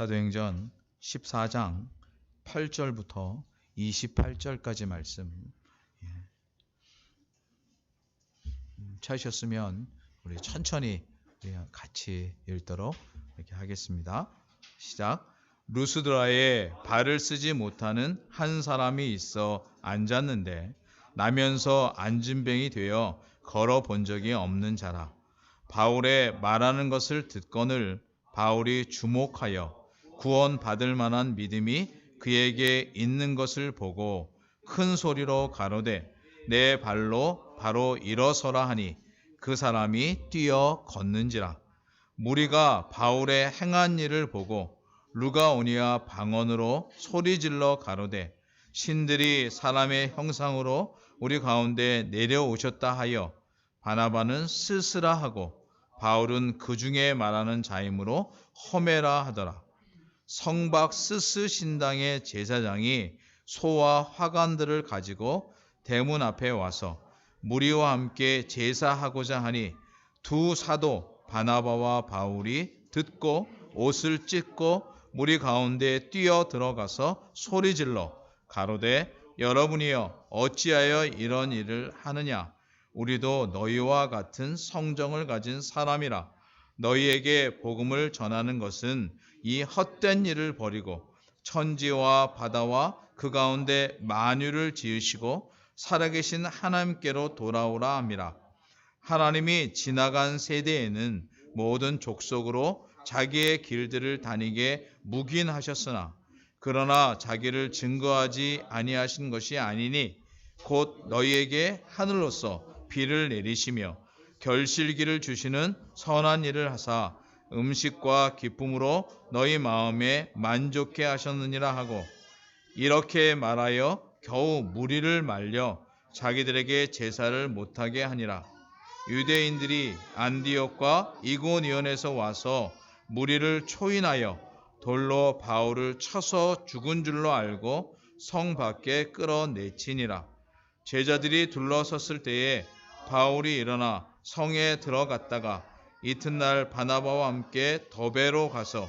사도행전 14장 8절부터 28절까지 말씀 찾으셨으면 우리 천천히 같이 읽도록 이렇게 하겠습니다. 시작. 루스드라에 발을 쓰지 못하는 한 사람이 있어 앉았는데 나면서 앉은병이 되어 걸어 본 적이 없는 자라. 바울의 말하는 것을 듣거늘 바울이 주목하여 구원받을 만한 믿음이 그에게 있는 것을 보고 큰 소리로 가로되 내 발로 바로 일어서라 하니 그 사람이 뛰어 걷는지라. 무리가 바울의 행한 일을 보고 루가오니아 방언으로 소리질러 가로되 신들이 사람의 형상으로 우리 가운데 내려오셨다 하여 바나바는 스스라 하고 바울은 그 중에 말하는 자이므로 허메라 하더라. 성박 스스 신당의 제사장이 소와 화관들을 가지고 대문 앞에 와서 무리와 함께 제사하고자 하니 두 사도 바나바와 바울이 듣고 옷을 찢고 무리 가운데 뛰어 들어가서 소리질러 가로되 여러분이여 어찌하여 이런 일을 하느냐. 우리도 너희와 같은 성정을 가진 사람이라. 너희에게 복음을 전하는 것은 이 헛된 일을 버리고 천지와 바다와 그 가운데 만유를 지으시고 살아계신 하나님께로 돌아오라 함이라. 하나님이 지나간 세대에는 모든 족속으로 자기의 길들을 다니게 묵인하셨으나 그러나 자기를 증거하지 아니하신 것이 아니니 곧 너희에게 하늘로서 비를 내리시며 결실기를 주시는 선한 일을 하사 음식과 기쁨으로 너희 마음에 만족해 하셨느니라 하고 이렇게 말하여 겨우 무리를 말려 자기들에게 제사를 못하게 하니라. 유대인들이 안디옥과 이고니온에서 와서 무리를 초인하여 돌로 바울을 쳐서 죽은 줄로 알고 성 밖에 끌어내치니라. 제자들이 둘러섰을 때에 바울이 일어나 성에 들어갔다가 이튿날 바나바와 함께 더베로 가서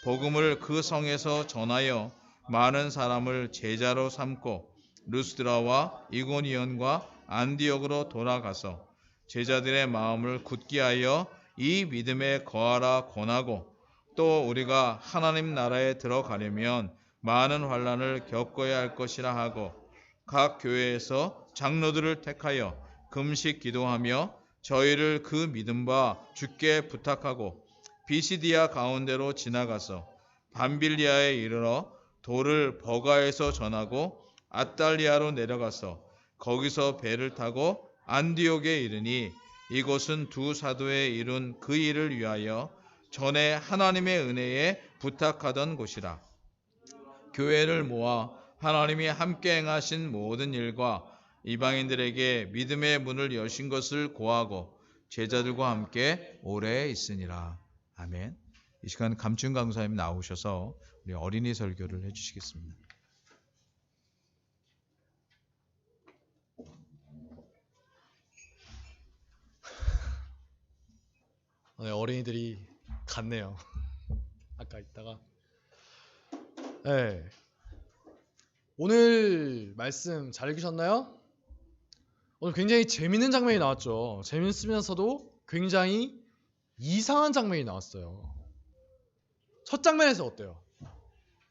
복음을 그 성에서 전하여 많은 사람을 제자로 삼고 루스드라와 이고니온과 안디옥으로 돌아가서 제자들의 마음을 굳게 하여 이 믿음에 거하라 권하고 또 우리가 하나님 나라에 들어가려면 많은 환난을 겪어야 할 것이라 하고 각 교회에서 장로들을 택하여 금식 기도하며 저희를 그 믿음과 주께 부탁하고 비시디아 가운데로 지나가서 밤빌리아에 이르러 돌을 버가에서 전하고 아달리아로 내려가서 거기서 배를 타고 안디옥에 이르니 이곳은 두 사도의 이룬 그 일을 위하여 전에 하나님의 은혜에 부탁하던 곳이라. 교회를 모아 하나님이 함께 행하신 모든 일과 이방인들에게 믿음의 문을 여신 것을 고하고 제자들과 함께 오래 있으니라. 아멘. 이 시간 감춘 강사님 나오셔서 우리 어린이 설교를 해주시겠습니다. 네, 어린이들이 갔네요. 아까 있다가. 네. 오늘 말씀 잘 읽으셨나요? 오늘 굉장히 재밌는 장면이 나왔죠. 재밌으면서도 굉장히 이상한 장면이 나왔어요. 첫 장면에서 어때요?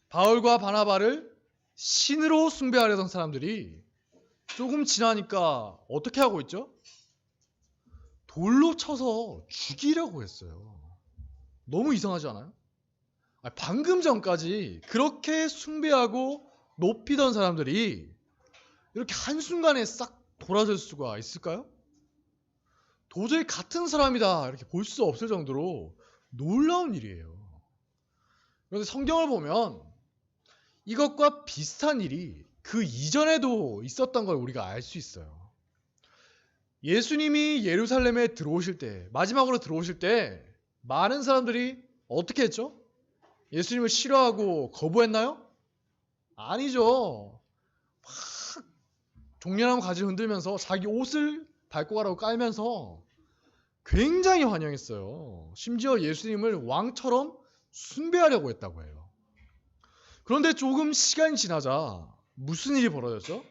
바울과 바나바를 신으로 숭배하려던 사람들이 조금 지나니까 어떻게 하고 있죠? 돌로 쳐서 죽이려고 했어요. 너무 이상하지 않아요? 방금 전까지 그렇게 숭배하고 높이던 사람들이 이렇게 한순간에 싹 돌아설 수가 있을까요? 도저히 같은 사람이다 이렇게 볼 수 없을 정도로 놀라운 일이에요. 그런데 성경을 보면 이것과 비슷한 일이 그 이전에도 있었던 걸 우리가 알 수 있어요. 예수님이 예루살렘에 들어오실 때, 마지막으로 들어오실 때 많은 사람들이 어떻게 했죠? 예수님을 싫어하고 거부했나요? 아니죠. 막 종려나무 가지를 흔들면서 자기 옷을 밟고 가라고 깔면서 굉장히 환영했어요. 심지어 예수님을 왕처럼 숭배하려고 했다고 해요. 그런데 조금 시간이 지나자 무슨 일이 벌어졌죠?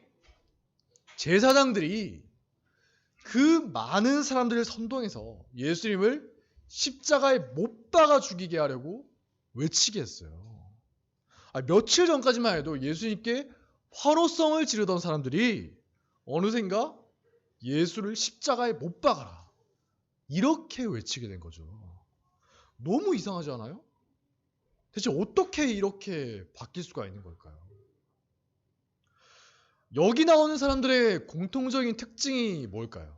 제사장들이 그 많은 사람들을 선동해서 예수님을 십자가에 못 박아 죽이게 하려고 외치게 했어요. 며칠 전까지만 해도 예수님께 화로성을 지르던 사람들이 어느샌가 예수를 십자가에 못 박아라, 이렇게 외치게 된 거죠. 너무 이상하지 않아요? 대체 어떻게 이렇게 바뀔 수가 있는 걸까요? 여기 나오는 사람들의 공통적인 특징이 뭘까요?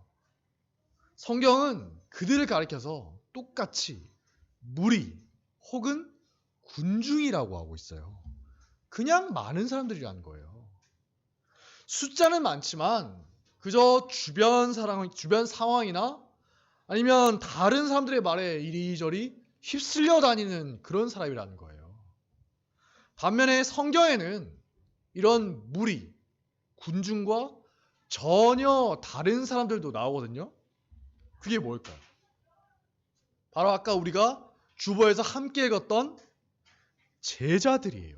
성경은 그들을 가리켜서 똑같이 무리 혹은 군중이라고 하고 있어요. 그냥 많은 사람들이라는 거예요. 숫자는 많지만 그저 주변 상황이나 아니면 다른 사람들의 말에 이리저리 휩쓸려 다니는 그런 사람이라는 거예요. 반면에 성경에는 이런 무리, 군중과 전혀 다른 사람들도 나오거든요. 그게 뭘까요? 바로 아까 우리가 주보에서 함께 읽었던 제자들이에요.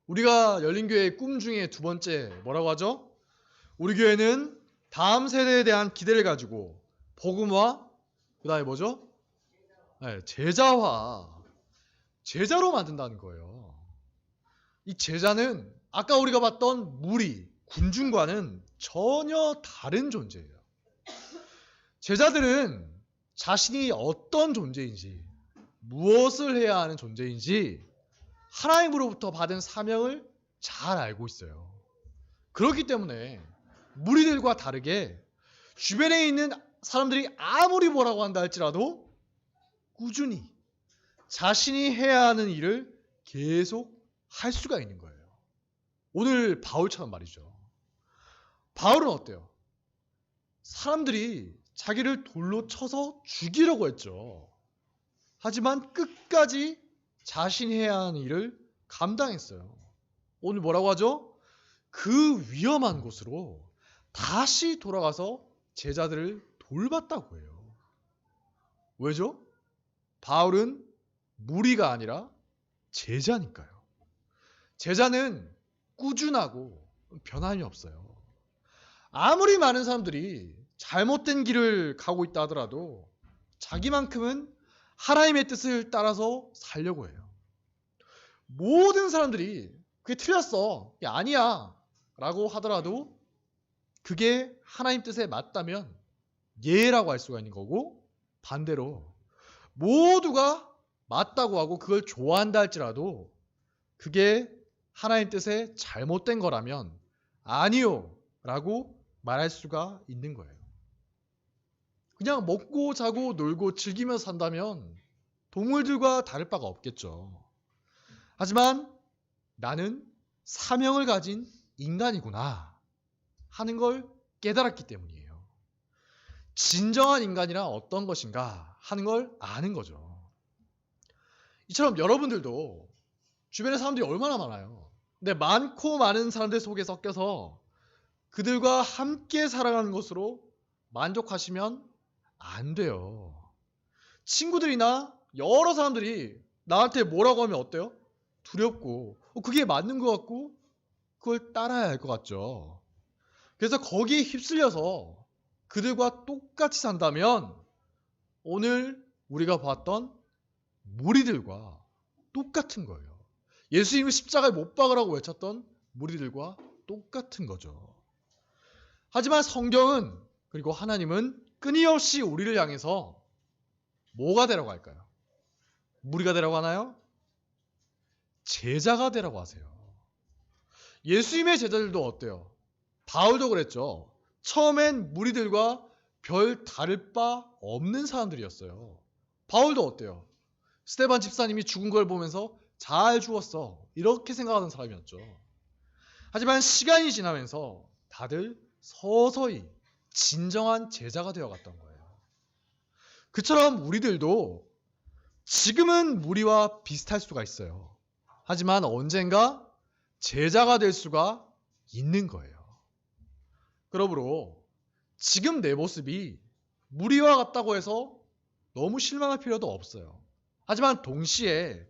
우리가 열린교회의 꿈 중에 두 번째 뭐라고 하죠? 우리 교회는 다음 세대에 대한 기대를 가지고 복음화, 그 다음에 뭐죠? 제자화, 제자로 만든다는 거예요. 이 제자는 아까 우리가 봤던 무리, 군중과는 전혀 다른 존재예요. 제자들은 자신이 어떤 존재인지, 무엇을 해야 하는 존재인지 하나님으로부터 받은 사명을 잘 알고 있어요. 그렇기 때문에 무리들과 다르게 주변에 있는 사람들이 아무리 뭐라고 한다 할지라도 꾸준히 자신이 해야 하는 일을 계속 할 수가 있는 거예요. 오늘 바울처럼 말이죠. 바울은 어때요? 사람들이 자기를 돌로 쳐서 죽이려고 했죠. 하지만 끝까지 자신이 해야 하는 일을 감당했어요. 오늘 뭐라고 하죠? 그 위험한 곳으로 다시 돌아가서 제자들을 돌봤다고 해요. 왜죠? 바울은 무리가 아니라 제자니까요. 제자는 꾸준하고 변함이 없어요. 아무리 많은 사람들이 잘못된 길을 가고 있다 하더라도 자기만큼은 하나님의 뜻을 따라서 살려고 해요. 모든 사람들이 그게 틀렸어, 아니야 라고 하더라도 그게 하나님 뜻에 맞다면 예라고 할 수가 있는 거고, 반대로 모두가 맞다고 하고 그걸 좋아한다 할지라도 그게 하나님 뜻에 잘못된 거라면 아니요 라고 말할 수가 있는 거예요. 그냥 먹고 자고 놀고 즐기면서 산다면 동물들과 다를 바가 없겠죠. 하지만 나는 사명을 가진 인간이구나 하는 걸 깨달았기 때문이에요. 진정한 인간이란 어떤 것인가 하는 걸 아는 거죠. 이처럼 여러분들도 주변에 사람들이 얼마나 많아요. 근데 많고 많은 사람들 속에 섞여서 그들과 함께 살아가는 것으로 만족하시면 안 돼요. 친구들이나 여러 사람들이 나한테 뭐라고 하면 어때요? 두렵고 그게 맞는 것 같고 그걸 따라야 할 것 같죠. 그래서 거기에 휩쓸려서 그들과 똑같이 산다면 오늘 우리가 봤던 무리들과 똑같은 거예요. 예수님을 십자가에 못 박으라고 외쳤던 무리들과 똑같은 거죠. 하지만 성경은, 그리고 하나님은 끊임없이 우리를 향해서 뭐가 되라고 할까요? 무리가 되라고 하나요? 제자가 되라고 하세요. 예수님의 제자들도 어때요? 바울도 그랬죠. 처음엔 무리들과 별 다를 바 없는 사람들이었어요. 바울도 어때요? 스데반 집사님이 죽은 걸 보면서 잘 죽었어, 이렇게 생각하던 사람이었죠. 하지만 시간이 지나면서 다들 서서히 진정한 제자가 되어갔던 거예요. 그처럼 우리들도 지금은 무리와 비슷할 수가 있어요. 하지만 언젠가 제자가 될 수가 있는 거예요. 그러므로 지금 내 모습이 무리와 같다고 해서 너무 실망할 필요도 없어요. 하지만 동시에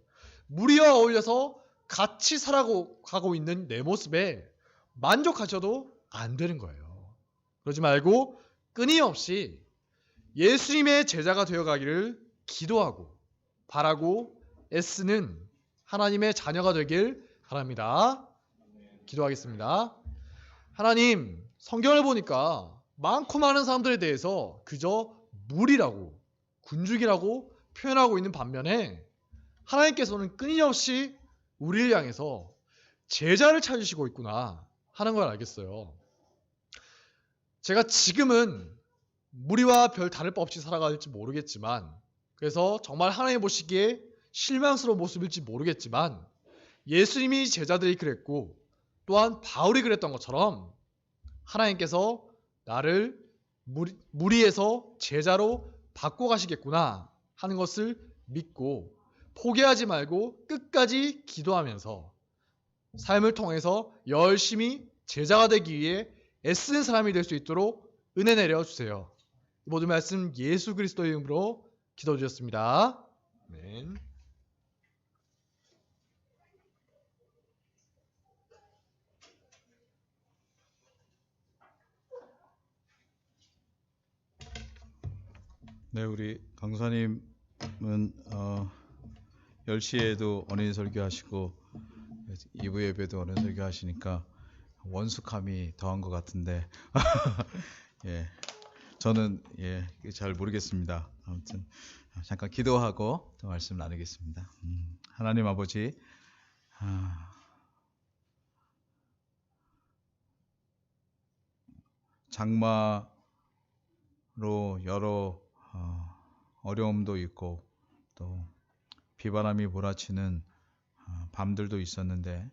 무리와 어울려서 같이 살아가고 있는 내 모습에 만족하셔도 안 되는 거예요. 그러지 말고 끊임없이 예수님의 제자가 되어가기를 기도하고 바라고 애쓰는 하나님의 자녀가 되길 바랍니다. 기도하겠습니다. 하나님, 성경을 보니까 많고 많은 사람들에 대해서 그저 무리라고, 군중이라고 표현하고 있는 반면에 하나님께서는 끊임없이 우리를 향해서 제자를 찾으시고 있구나 하는 걸 알겠어요. 제가 지금은 무리와 별 다를 바 없이 살아갈지 모르겠지만, 그래서 정말 하나님 보시기에 실망스러운 모습일지 모르겠지만, 예수님이 제자들이 그랬고 또한 바울이 그랬던 것처럼 하나님께서 나를 무리에서 제자로 바꿔가시겠구나 하는 것을 믿고 포기하지 말고 끝까지 기도하면서 삶을 통해서 열심히 제자가 되기 위해 애쓰는 사람이 될 수 있도록 은혜 내려주세요. 모든 말씀 예수 그리스도의 이름으로 기도해 주셨습니다. 아멘. 네, 우리 강사님은 10시에도 언행 설교하시고 2부 예배도 언행 설교하시니까 원숙함이 더한 것 같은데 예, 저는 잘 모르겠습니다. 아무튼 잠깐 기도하고 또 말씀 나누겠습니다. 하나님 아버지, 장마로 여러 어려움도 있고 또 비바람이 몰아치는 밤들도 있었는데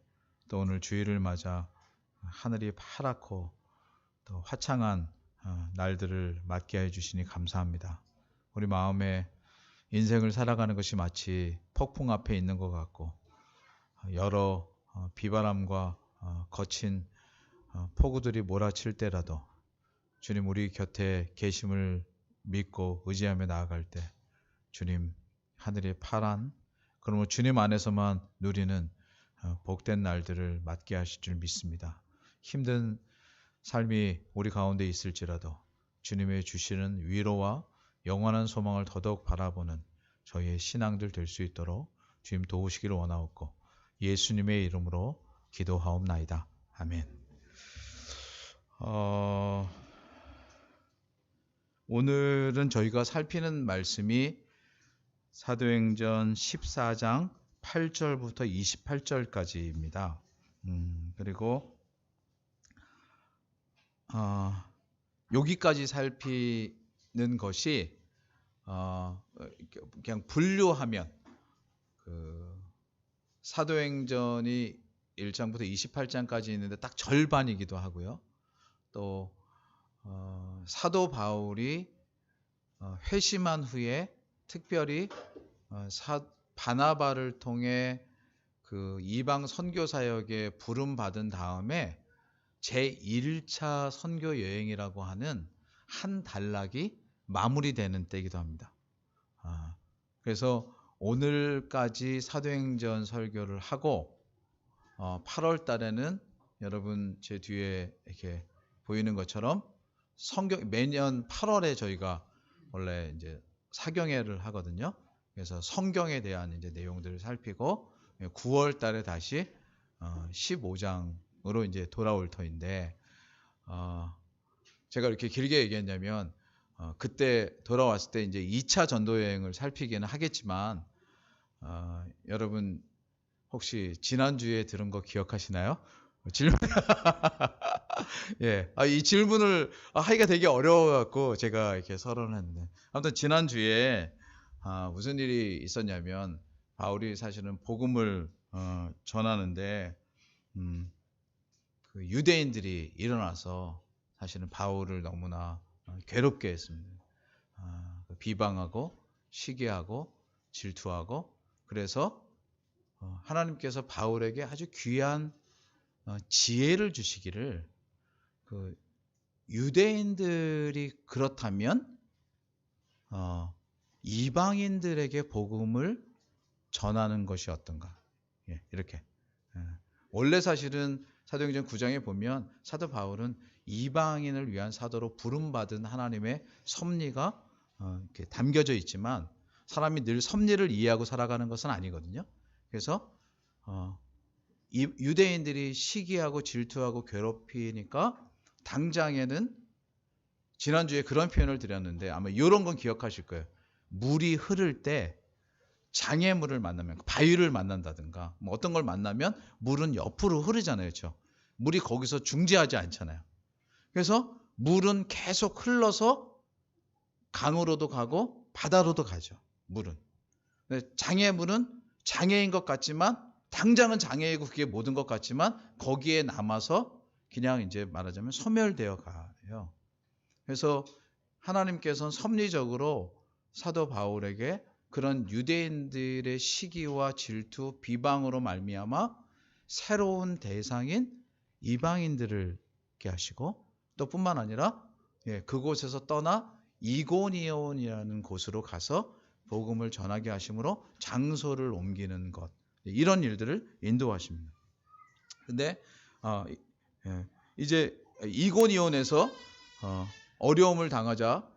또 오늘 주일을 맞아 하늘이 파랗고 또 화창한 날들을 맞게 해주시니 감사합니다. 우리 마음에 인생을 살아가는 것이 마치 폭풍 앞에 있는 것 같고 여러 비바람과 거친 폭우들이 몰아칠 때라도 주님 우리 곁에 계심을 믿고 의지하며 나아갈 때 주님 하늘이 파란 그러면 주님 안에서만 누리는 복된 날들을 맞게 하실 줄 믿습니다. 힘든 삶이 우리 가운데 있을지라도 주님의 주시는 위로와 영원한 소망을 더더욱 바라보는 저희의 신앙들 될 수 있도록 주님 도우시기를 원하옵고 예수님의 이름으로 기도하옵나이다. 아멘. 오늘은 저희가 살피는 말씀이 사도행전 14장 8절부터 28절까지입니다. 그리고 여기까지 살피는 것이 그냥 분류하면 사도행전이 1장부터 28장까지 있는데 딱 절반이기도 하고요. 또 사도 바울이 회심한 후에 특별히 바나바를 통해 그 이방 선교 사역에 부름 받은 다음에 제1차 선교 여행이라고 하는 한 단락이 마무리되는 때이기도 합니다. 그래서 오늘까지 사도행전 설교를 하고 8월 달에는 여러분 제 뒤에 이렇게 보이는 것처럼 매년 8월에 저희가 원래 이제 사경회를 하거든요. 그래서 성경에 대한 이제 내용들을 살피고 9월 달에 다시 15장으로 이제 돌아올 터인데 제가 이렇게 길게 얘기했냐면 그때 돌아왔을 때 이제 2차 전도 여행을 살피기는 하겠지만 여러분 혹시 지난주에 들은 거 기억하시나요? 질문 예, 이 질문을 하기가 되게 어려워갖고 제가 이렇게 서론을 했는데 아무튼 지난주에 무슨 일이 있었냐면 바울이 사실은 복음을 전하는데 그 유대인들이 일어나서 사실은 바울을 너무나 괴롭게 했습니다. 비방하고 시기하고 질투하고 그래서 하나님께서 바울에게 아주 귀한 지혜를 주시기를 그 유대인들이 그렇다면 이방인들에게 복음을 전하는 것이 어떤가. 예, 이렇게. 원래 사실은 사도행전 9장에 보면 사도 바울은 이방인을 위한 사도로 부름받은 하나님의 섭리가 이렇게 담겨져 있지만 사람이 늘 섭리를 이해하고 살아가는 것은 아니거든요. 그래서 유대인들이 시기하고 질투하고 괴롭히니까 당장에는 지난주에 그런 표현을 드렸는데 아마 이런 건 기억하실 거예요. 물이 흐를 때 장애물을 만나면 바위를 만난다든가 뭐 어떤 걸 만나면 물은 옆으로 흐르잖아요. 그렇죠? 물이 거기서 중재하지 않잖아요. 그래서 물은 계속 흘러서 강으로도 가고 바다로도 가죠. 물은. 장애물은 장애인 것 같지만 당장은 장애이고 그게 모든 것 같지만 거기에 남아서 그냥 이제 말하자면 소멸되어 가요. 그래서 하나님께서는 섭리적으로 사도 바울에게 그런 유대인들의 시기와 질투, 비방으로 말미암아 새로운 대상인 이방인들을 있게 하시고 또 뿐만 아니라 그곳에서 떠나 이고니온이라는 곳으로 가서 복음을 전하게 하심으로 장소를 옮기는 것, 이런 일들을 인도하십니다. 근데 이제 이고니온에서 어려움을 당하자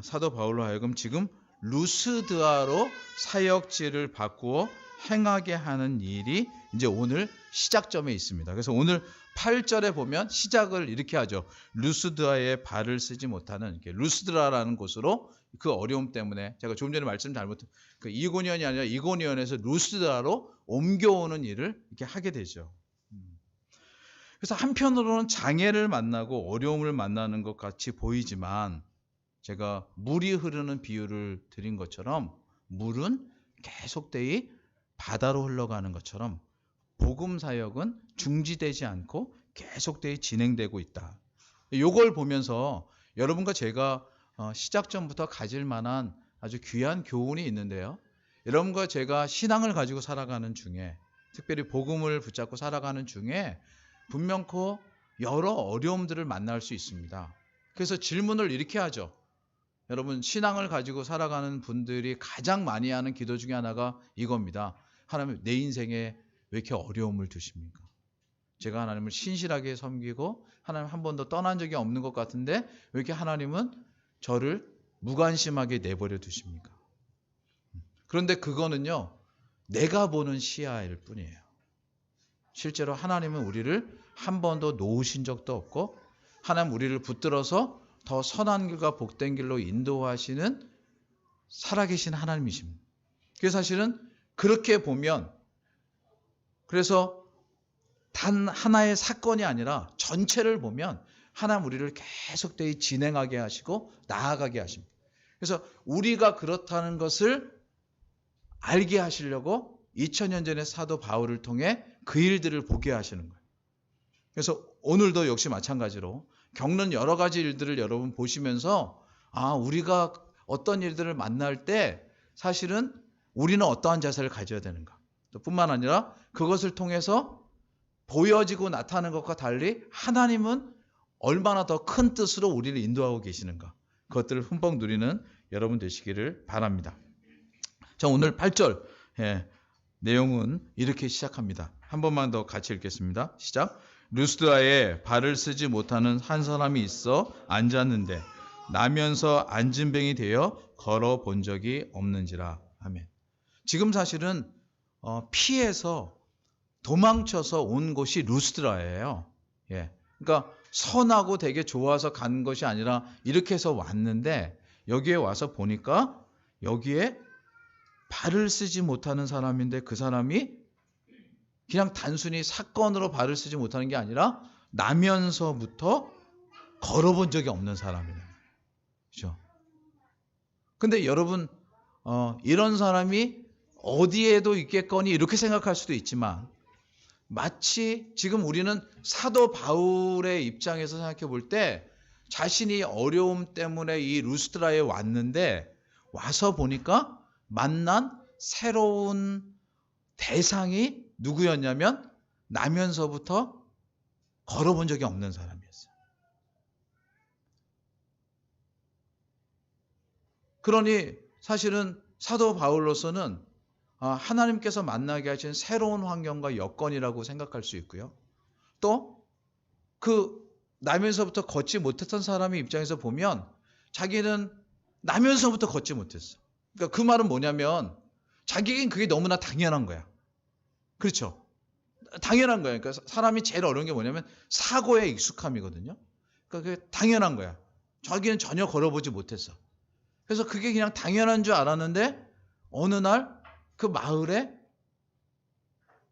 사도 바울로 하여금 지금 루스드아로 사역지를 바꾸어 행하게 하는 일이 이제 오늘 시작점에 있습니다. 그래서 오늘 8절에 보면 시작을 이렇게 하죠. 루스드아에 발을 쓰지 못하는 루스드라라는 곳으로 그 어려움 때문에 제가 조금 전에 말씀 잘못했 그 이고니온이 아니라 이고니온에서 루스드라로 옮겨오는 일을 이렇게 하게 되죠. 그래서 한편으로는 장애를 만나고 어려움을 만나는 것 같이 보이지만 제가 물이 흐르는 비유를 드린 것처럼 물은 계속되이 바다로 흘러가는 것처럼 복음 사역은 중지되지 않고 계속되이 진행되고 있다. 이걸 보면서 여러분과 제가 시작점부터 가질 만한 아주 귀한 교훈이 있는데요. 여러분과 제가 신앙을 가지고 살아가는 중에 특별히 복음을 붙잡고 살아가는 중에 분명코 여러 어려움들을 만날 수 있습니다. 그래서 질문을 이렇게 하죠. 여러분 신앙을 가지고 살아가는 분들이 가장 많이 하는 기도 중에 하나가 이겁니다. 하나님 내 인생에 왜 이렇게 어려움을 두십니까? 제가 하나님을 신실하게 섬기고 하나님 한 번도 떠난 적이 없는 것 같은데 왜 이렇게 하나님은 저를 무관심하게 내버려 두십니까? 그런데 그거는요. 내가 보는 시야일 뿐이에요. 실제로 하나님은 우리를 한 번도 놓으신 적도 없고 하나님 우리를 붙들어서 더 선한 길과 복된 길로 인도하시는 살아계신 하나님이십니다. 그래서 사실은 그렇게 보면 그래서 단 하나의 사건이 아니라 전체를 보면 하나님 우리를 계속되이 진행하게 하시고 나아가게 하십니다. 그래서 우리가 그렇다는 것을 알게 하시려고 2000년 전에 사도 바울을 통해 그 일들을 보게 하시는 거예요. 그래서 오늘도 역시 마찬가지로 겪는 여러 가지 일들을 여러분 보시면서 우리가 어떤 일들을 만날 때 사실은 우리는 어떠한 자세를 가져야 되는가. 또 뿐만 아니라 그것을 통해서 보여지고 나타나는 것과 달리 하나님은 얼마나 더 큰 뜻으로 우리를 인도하고 계시는가. 그것들을 흠뻑 누리는 여러분 되시기를 바랍니다. 자, 오늘 8절 내용은 이렇게 시작합니다. 한 번만 더 같이 읽겠습니다. 시작. 루스드라에 발을 쓰지 못하는 한 사람이 있어 앉았는데 나면서 앉은 병이 되어 걸어본 적이 없는지라. 아멘. 지금 사실은 피해서 도망쳐서 온 곳이 루스드라예요. 그러니까 선하고 되게 좋아서 간 것이 아니라 이렇게 해서 왔는데 여기에 와서 보니까 여기에 발을 쓰지 못하는 사람인데 그 사람이 그냥 단순히 사건으로 발을 쓰지 못하는 게 아니라 나면서부터 걸어본 적이 없는 사람이에요. 그렇죠? 근데 여러분 이런 사람이 어디에도 있겠거니 이렇게 생각할 수도 있지만 마치 지금 우리는 사도 바울의 입장에서 생각해 볼 때 자신이 어려움 때문에 이 루스드라에 왔는데 와서 보니까 만난 새로운 대상이 누구였냐면 나면서부터 걸어본 적이 없는 사람이었어요. 그러니 사실은 사도 바울로서는 하나님께서 만나게 하신 새로운 환경과 여건이라고 생각할 수 있고요. 또 그 나면서부터 걷지 못했던 사람의 입장에서 보면 자기는 나면서부터 걷지 못했어. 그러니까 그 말은 뭐냐면 자기에겐 그게 너무나 당연한 거야. 그렇죠? 당연한 거야. 그러니까 사람이 제일 어려운 게 뭐냐면 사고에 익숙함이거든요. 그러니까 그게 당연한 거야. 자기는 전혀 걸어보지 못했어. 그래서 그게 그냥 당연한 줄 알았는데 어느 날 그 마을에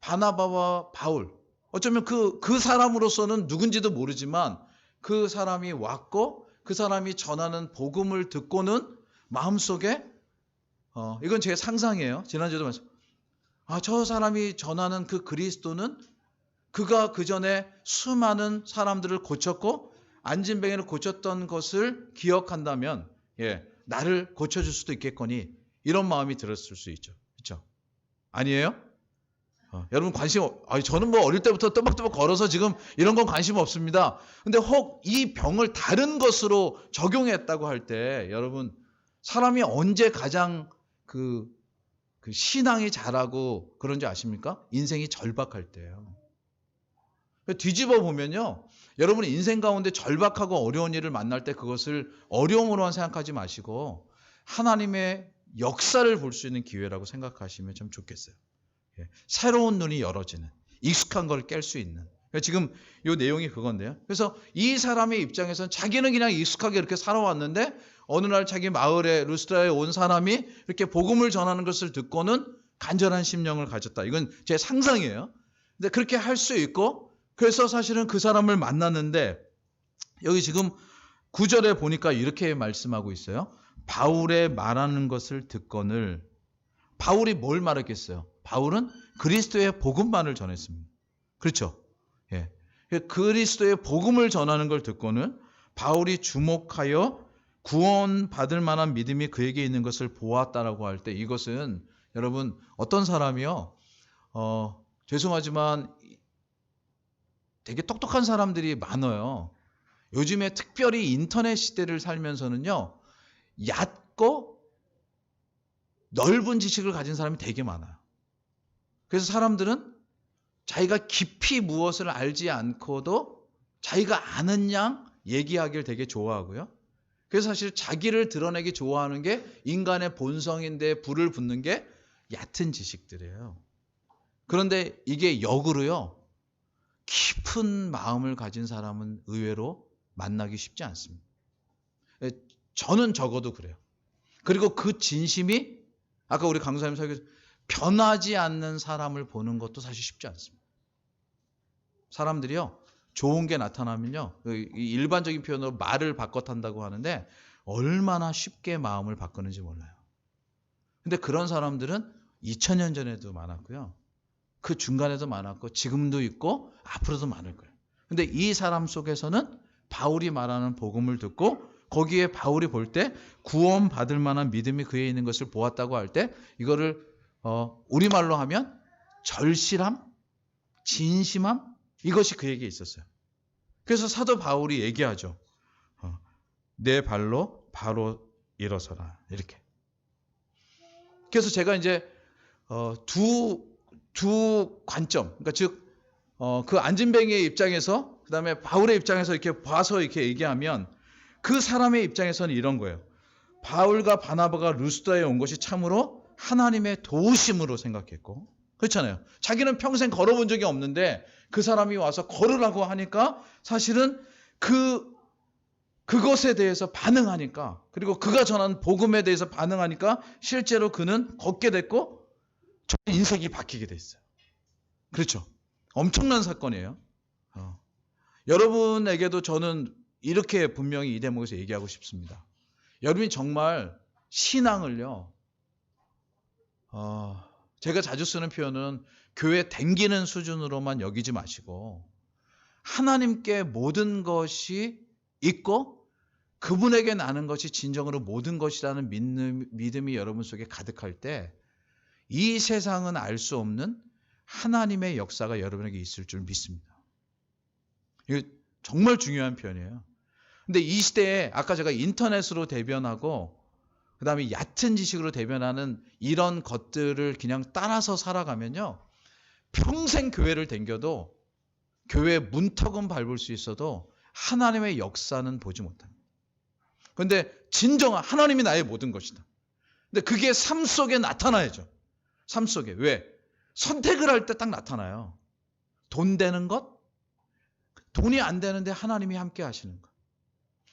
바나바와 바울, 어쩌면 그 사람으로서는 누군지도 모르지만 그 사람이 왔고 그 사람이 전하는 복음을 듣고는 마음속에 이건 제 상상이에요. 지난주에도 말씀. 저 사람이 전하는 그 그리스도는 그가 그 전에 수많은 사람들을 고쳤고 안진뱅이를 고쳤던 것을 기억한다면 나를 고쳐줄 수도 있겠거니 이런 마음이 들었을 수 있죠. 그렇죠? 아니에요? 여러분 저는 뭐 어릴 때부터 또박또박 걸어서 지금 이런 건 관심 없습니다. 근데 혹 이 병을 다른 것으로 적용했다고 할 때 여러분 사람이 언제 가장 그 신앙이 자라고 그런지 아십니까? 인생이 절박할 때예요. 뒤집어 보면요. 여러분 인생 가운데 절박하고 어려운 일을 만날 때 그것을 어려움으로만 생각하지 마시고 하나님의 역사를 볼 수 있는 기회라고 생각하시면 참 좋겠어요. 새로운 눈이 열어지는, 익숙한 걸 깰 수 있는. 지금 이 내용이 그건데요. 그래서 이 사람의 입장에서는 자기는 그냥 익숙하게 이렇게 살아왔는데 어느 날 자기 마을에 루스드라에 온 사람이 이렇게 복음을 전하는 것을 듣고는 간절한 심령을 가졌다. 이건 제 상상이에요. 근데 그렇게 할 수 있고 그래서 사실은 그 사람을 만났는데 여기 지금 9절에 보니까 이렇게 말씀하고 있어요. 바울의 말하는 것을 듣거늘. 바울이 뭘 말했겠어요? 바울은 그리스도의 복음만을 전했습니다. 그렇죠? 그리스도의 복음을 전하는 걸 듣고는 바울이 주목하여 구원받을 만한 믿음이 그에게 있는 것을 보았다라고 할 때 이것은 여러분 어떤 사람이요? 죄송하지만 되게 똑똑한 사람들이 많아요. 요즘에 특별히 인터넷 시대를 살면서는요. 얕고 넓은 지식을 가진 사람이 되게 많아요. 그래서 사람들은 자기가 깊이 무엇을 알지 않고도 자기가 아는 양 얘기하기를 되게 좋아하고요. 그래서 사실 자기를 드러내기 좋아하는 게 인간의 본성인데 불을 붙는 게 얕은 지식들이에요. 그런데 이게 역으로요. 깊은 마음을 가진 사람은 의외로 만나기 쉽지 않습니다. 저는 적어도 그래요. 그리고 그 진심이 아까 우리 강사님 설교에서 변하지 않는 사람을 보는 것도 사실 쉽지 않습니다. 사람들이요. 좋은 게 나타나면요. 일반적인 표현으로 말을 바꿔 탄다고 하는데 얼마나 쉽게 마음을 바꾸는지 몰라요. 근데 그런 사람들은 2000년 전에도 많았고요. 그 중간에도 많았고 지금도 있고 앞으로도 많을 거예요. 근데 이 사람 속에서는 바울이 말하는 복음을 듣고 거기에 바울이 볼 때 구원받을 만한 믿음이 그에 있는 것을 보았다고 할 때 이거를 우리말로 하면 절실함, 진심함 이것이 그에게 있었어요. 그래서 사도 바울이 얘기하죠. 내 발로 바로 일어서라 이렇게. 그래서 제가 이제 두 관점, 그러니까 즉 그 안진뱅이의 입장에서 그다음에 바울의 입장에서 이렇게 봐서 이렇게 얘기하면 그 사람의 입장에서는 이런 거예요. 바울과 바나바가 루스드라에 온 것이 참으로 하나님의 도우심으로 생각했고 그렇잖아요. 자기는 평생 걸어본 적이 없는데 그 사람이 와서 걸으라고 하니까 사실은 그것에 대해서 반응하니까 그리고 그가 전한 복음에 대해서 반응하니까 실제로 그는 걷게 됐고 인생이 바뀌게 됐어요. 그렇죠. 엄청난 사건이에요. 여러분에게도 저는 이렇게 분명히 이 대목에서 얘기하고 싶습니다. 여러분이 정말 신앙을요. 제가 자주 쓰는 표현은 교회 댕기는 수준으로만 여기지 마시고 하나님께 모든 것이 있고 그분에게 나는 것이 진정으로 모든 것이라는 믿음이 여러분 속에 가득할 때 이 세상은 알 수 없는 하나님의 역사가 여러분에게 있을 줄 믿습니다. 이거 정말 중요한 표현이에요. 근데 이 시대에 아까 제가 인터넷으로 대변하고 그 다음에 얕은 지식으로 대변하는 이런 것들을 그냥 따라서 살아가면요, 평생 교회를 댕겨도 교회 문턱은 밟을 수 있어도 하나님의 역사는 보지 못합니다. 그런데 진정한 하나님이 나의 모든 것이다. 근데 그게 삶 속에 나타나야죠. 삶 속에. 왜? 선택을 할 때 딱 나타나요. 돈 되는 것, 돈이 안 되는데 하나님이 함께 하시는 것.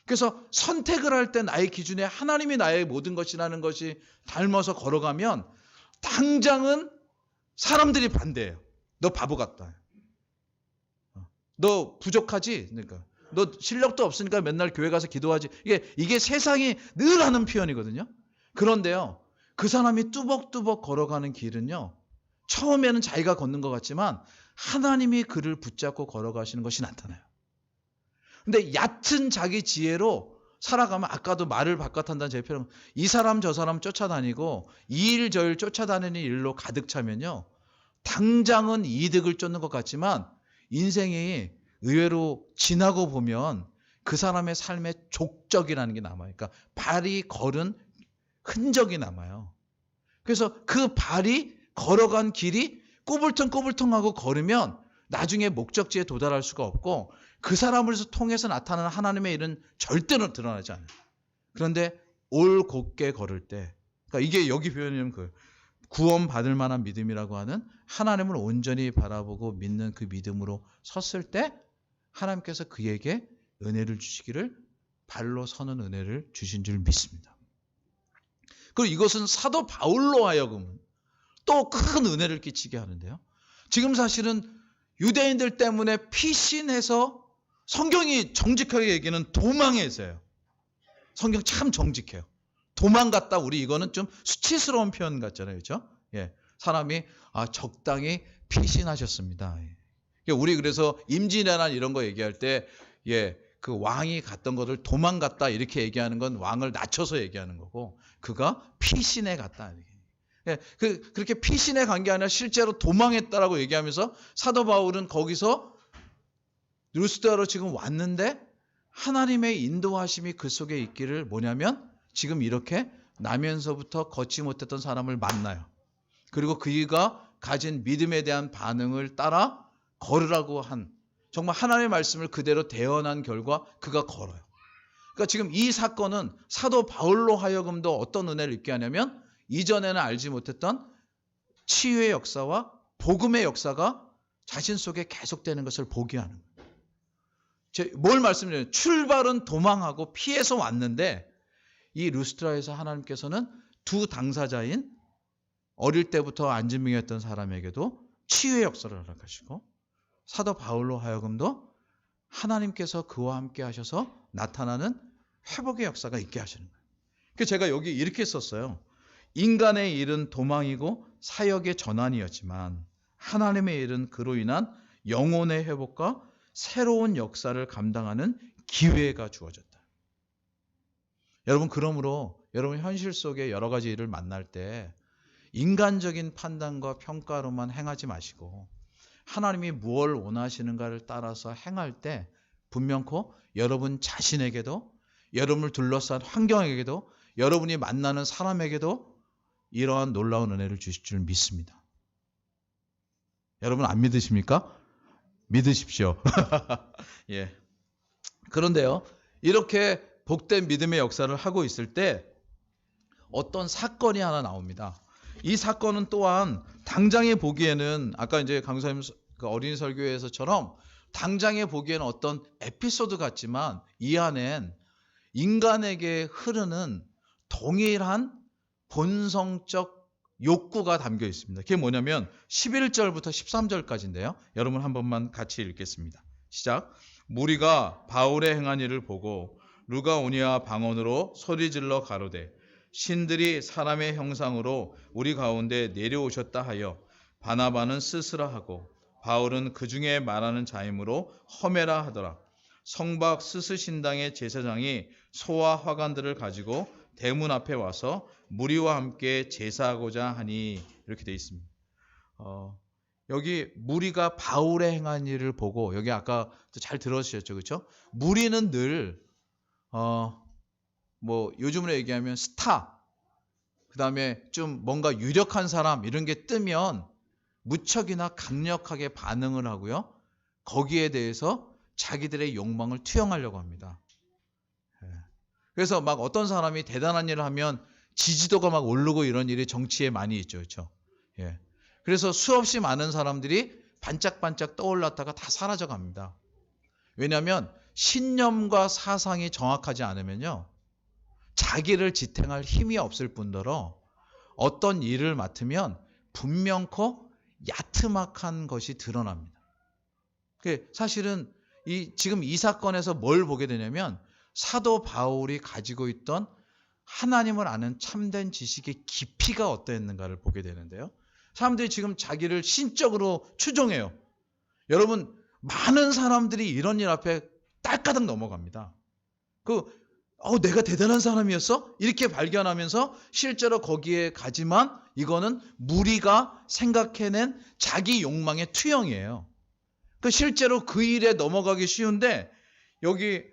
그래서 선택을 할 때 나의 기준에 하나님이 나의 모든 것이라는 것이 닮아서 걸어가면 당장은 사람들이 반대해요. 너 바보 같다. 너 부족하지? 그러니까 너 실력도 없으니까 맨날 교회 가서 기도하지. 이게 세상이 늘 하는 표현이거든요. 그런데요, 그 사람이 뚜벅뚜벅 걸어가는 길은요, 처음에는 자기가 걷는 것 같지만 하나님이 그를 붙잡고 걸어가시는 것이 나타나요. 근데 얕은 자기 지혜로 살아가면, 아까도 말을 바깥한다는 제 표현, 이 사람 저 사람 쫓아다니고 이 일 저 일 쫓아다니는 일로 가득 차면요, 당장은 이득을 쫓는 것 같지만 인생이 의외로 지나고 보면 그 사람의 삶의 족적이라는 게 남아요. 그러니까 발이 걸은 흔적이 남아요. 그래서 그 발이 걸어간 길이 꼬불통꼬불통하고 걸으면 나중에 목적지에 도달할 수가 없고, 그 사람을 통해서 나타나는 하나님의 일은 절대로 드러나지 않아요. 그런데 올곧게 걸을 때, 그러니까 이게 여기 표현이면 그 구원받을 만한 믿음이라고 하는, 하나님을 온전히 바라보고 믿는 그 믿음으로 섰을 때 하나님께서 그에게 은혜를 주시기를, 발로 서는 은혜를 주신 줄 믿습니다. 그리고 이것은 사도 바울로 하여금 또 큰 은혜를 끼치게 하는데요. 지금 사실은 유대인들 때문에 피신해서, 성경이 정직하게 얘기는 도망해서요. 성경 참 정직해요. 도망갔다, 우리 이거는 좀 수치스러운 표현 같잖아요. 그렇죠? 예. 사람이 적당히 피신하셨습니다. 예. 우리 그래서 임진왜란 이런 거 얘기할 때, 예, 그 왕이 갔던 것을 도망갔다 이렇게 얘기하는 건 왕을 낮춰서 얘기하는 거고, 그가 피신해 갔다. 예, 그렇게 피신해 간 게 아니라 실제로 도망했다라고 얘기하면서 사도 바울은 거기서 루스드라로 지금 왔는데 하나님의 인도하심이 그 속에 있기를, 뭐냐면 지금 이렇게 나면서부터 걷지 못했던 사람을 만나요. 그리고 그가 가진 믿음에 대한 반응을 따라 걸으라고 한, 정말 하나님의 말씀을 그대로 대언한 결과 그가 걸어요. 그러니까 지금 이 사건은 사도 바울로 하여금도 어떤 은혜를 입게 하냐면, 이전에는 알지 못했던 치유의 역사와 복음의 역사가 자신 속에 계속되는 것을 보게 하는 거예요. 뭘 말씀드려요? 출발은 도망하고 피해서 왔는데, 이 루스드라에서 하나님께서는 두 당사자인 어릴 때부터 안진병이었던 사람에게도 치유의 역사를 허락하시고, 사도 바울로 하여금도 하나님께서 그와 함께 하셔서 나타나는 회복의 역사가 있게 하시는 거예요. 그래서 제가 여기 이렇게 썼어요. 인간의 일은 도망이고 사역의 전환이었지만 하나님의 일은 그로 인한 영혼의 회복과 새로운 역사를 감당하는 기회가 주어졌다. 여러분, 그러므로 여러분 현실 속에 여러 가지 일을 만날 때 인간적인 판단과 평가로만 행하지 마시고, 하나님이 무엇을 원하시는가를 따라서 행할 때 분명코 여러분 자신에게도, 여러분을 둘러싼 환경에게도, 여러분이 만나는 사람에게도 이러한 놀라운 은혜를 주실 줄 믿습니다. 여러분 안 믿으십니까? 믿으십시오. 예. 그런데요, 이렇게 복된 믿음의 역사를 하고 있을 때 어떤 사건이 하나 나옵니다. 이 사건은 또한 당장에 보기에는, 아까 이제 강사님 어린이 설교에서처럼 당장에 보기에는 어떤 에피소드 같지만 이 안엔 인간에게 흐르는 동일한 본성적 욕구가 담겨 있습니다. 그게 뭐냐면 11절부터 13절까지인데요. 여러분 한 번만 같이 읽겠습니다. 시작. 무리가 바울의 행한 일을 보고 루가오니아 방언으로 소리질러 가로되, 신들이 사람의 형상으로 우리 가운데 내려오셨다 하여 바나바는 스스라하고 바울은 그 중에 말하는 자이므로 험해라 하더라. 성박 스스신당의 제사장이 소와 화관들을 가지고 대문 앞에 와서 무리와 함께 제사하고자 하니, 이렇게 되어 있습니다. 여기 무리가 바울의 행한 일을 보고, 여기 아까 잘 들으셨죠, 그렇죠? 무리는 늘 뭐 요즘으로 얘기하면 스타, 그 다음에 좀 뭔가 유력한 사람 이런 게 뜨면 무척이나 강력하게 반응을 하고요. 거기에 대해서 자기들의 욕망을 투영하려고 합니다. 그래서 막 어떤 사람이 대단한 일을 하면 지지도가 막 오르고 이런 일이 정치에 많이 있죠. 그렇죠? 예. 그래서 수없이 많은 사람들이 반짝반짝 떠올랐다가 다 사라져 갑니다. 왜냐하면 신념과 사상이 정확하지 않으면요. 자기를 지탱할 힘이 없을 뿐더러 어떤 일을 맡으면 분명코 야트막한 것이 드러납니다. 사실은 지금 이 사건에서 뭘 보게 되냐면 사도 바울이 가지고 있던 하나님을 아는 참된 지식의 깊이가 어떠했는가를 보게 되는데요. 사람들이 지금 자기를 신적으로 추종해요. 여러분, 많은 사람들이 이런 일 앞에 딸까닥 넘어갑니다. 내가 대단한 사람이었어? 이렇게 발견하면서 실제로 거기에 가지만 이거는 무리가 생각해낸 자기 욕망의 투영이에요. 실제로 그 일에 넘어가기 쉬운데 여기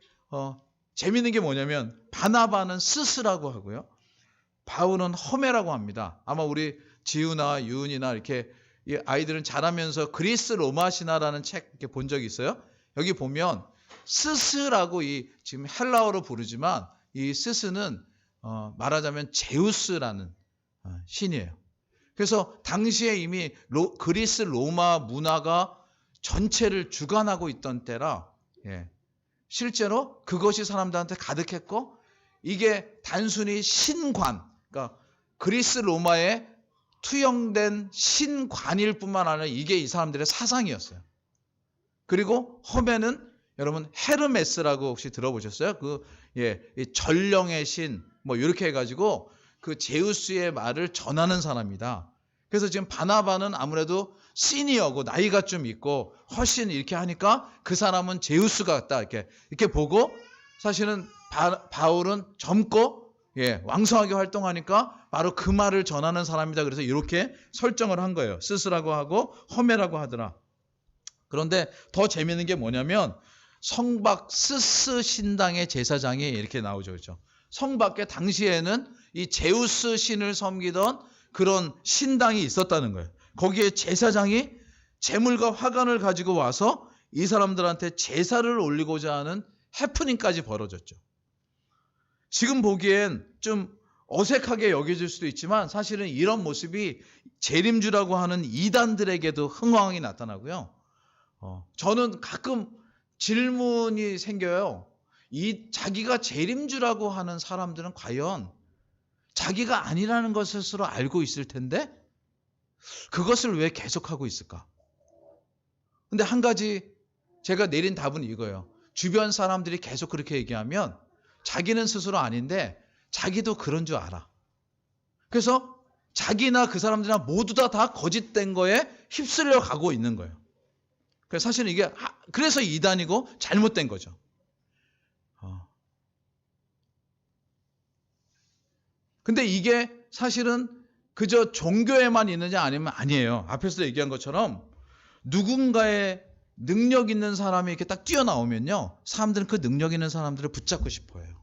재밌는 게 뭐냐면 바나바는 스스라고 하고요. 바울은 허메라고 합니다. 아마 우리 지우나 유은이나 이렇게 아이들은 자라면서 그리스 로마 신화라는 책 이렇게 본 적이 있어요. 여기 보면 스스라고 지금 헬라어로 부르지만 이 스스는 말하자면 제우스라는 신이에요. 그래서 당시에 이미 그리스 로마 문화가 전체를 주관하고 있던 때라 실제로 그것이 사람들한테 가득했고 이게 단순히 신관, 그러니까 그리스 로마에 투영된 신관일 뿐만 아니라 이게 이 사람들의 사상이었어요. 그리고 허메는 여러분 헤르메스라고 혹시 들어보셨어요? 이 전령의 신 뭐 이렇게 해가지고 그 제우스의 말을 전하는 사람이다. 그래서 지금 바나바는 아무래도 시니어고 나이가 좀 있고 훨씬 이렇게 하니까 그 사람은 제우스 같다 이렇게 보고 사실은 바울은 젊고 왕성하게 활동하니까 바로 그 말을 전하는 사람이다. 그래서 이렇게 설정을 한 거예요. 스스라고 하고 허메라고 하더라. 그런데 더 재미있는 게 뭐냐면 성박 스스 신당의 제사장이 이렇게 나오죠. 그렇죠? 성밖에 당시에는 이 제우스 신을 섬기던 그런 신당이 있었다는 거예요. 거기에 제사장이 제물과 화관을 가지고 와서 이 사람들한테 제사를 올리고자 하는 해프닝까지 벌어졌죠. 지금 보기엔 좀 어색하게 여겨질 수도 있지만 사실은 이런 모습이 재림주라고 하는 이단들에게도 흥황이 나타나고요. 저는 가끔 질문이 생겨요. 자기가 재림주라고 하는 사람들은 과연 자기가 아니라는 것을 스스로 알고 있을 텐데 그것을 왜 계속하고 있을까? 근데 한 가지 제가 내린 답은 이거예요. 주변 사람들이 계속 그렇게 얘기하면 자기는 스스로 아닌데 자기도 그런 줄 알아. 그래서 자기나 그 사람들이나 모두 다 거짓된 거에 휩쓸려 가고 있는 거예요. 그래서 사실은 이게 그래서 이단이고 잘못된 거죠. 근데 이게 사실은 그저 종교에만 있느냐 아니면 아니에요. 앞에서 얘기한 것처럼 누군가의 능력 있는 사람이 이렇게 딱 뛰어나오면요. 사람들은 그 능력 있는 사람들을 붙잡고 싶어 해요.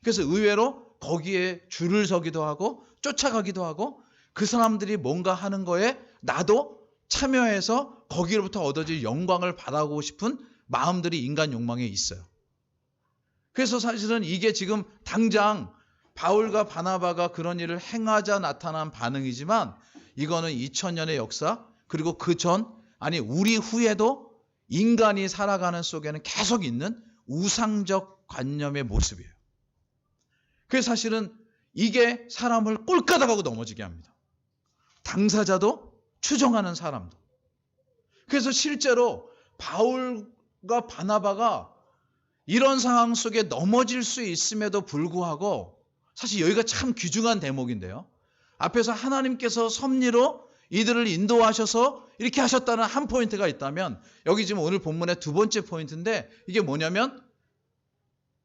그래서 의외로 거기에 줄을 서기도 하고 쫓아가기도 하고 그 사람들이 뭔가 하는 거에 나도 참여해서 거기로부터 얻어질 영광을 받아오고 싶은 마음들이 인간 욕망에 있어요. 그래서 사실은 이게 지금 당장 바울과 바나바가 그런 일을 행하자 나타난 반응이지만 이거는 2000년의 역사 그리고 우리 후에도 인간이 살아가는 속에는 계속 있는 우상적 관념의 모습이에요. 그래서 사실은 이게 사람을 꼴까닥하고 넘어지게 합니다. 당사자도 추종하는 사람도. 그래서 실제로 바울과 바나바가 이런 상황 속에 넘어질 수 있음에도 불구하고 사실 여기가 참 귀중한 대목인데요. 앞에서 하나님께서 섭리로 이들을 인도하셔서 이렇게 하셨다는 한 포인트가 있다면 여기 지금 오늘 본문의 두 번째 포인트인데 이게 뭐냐면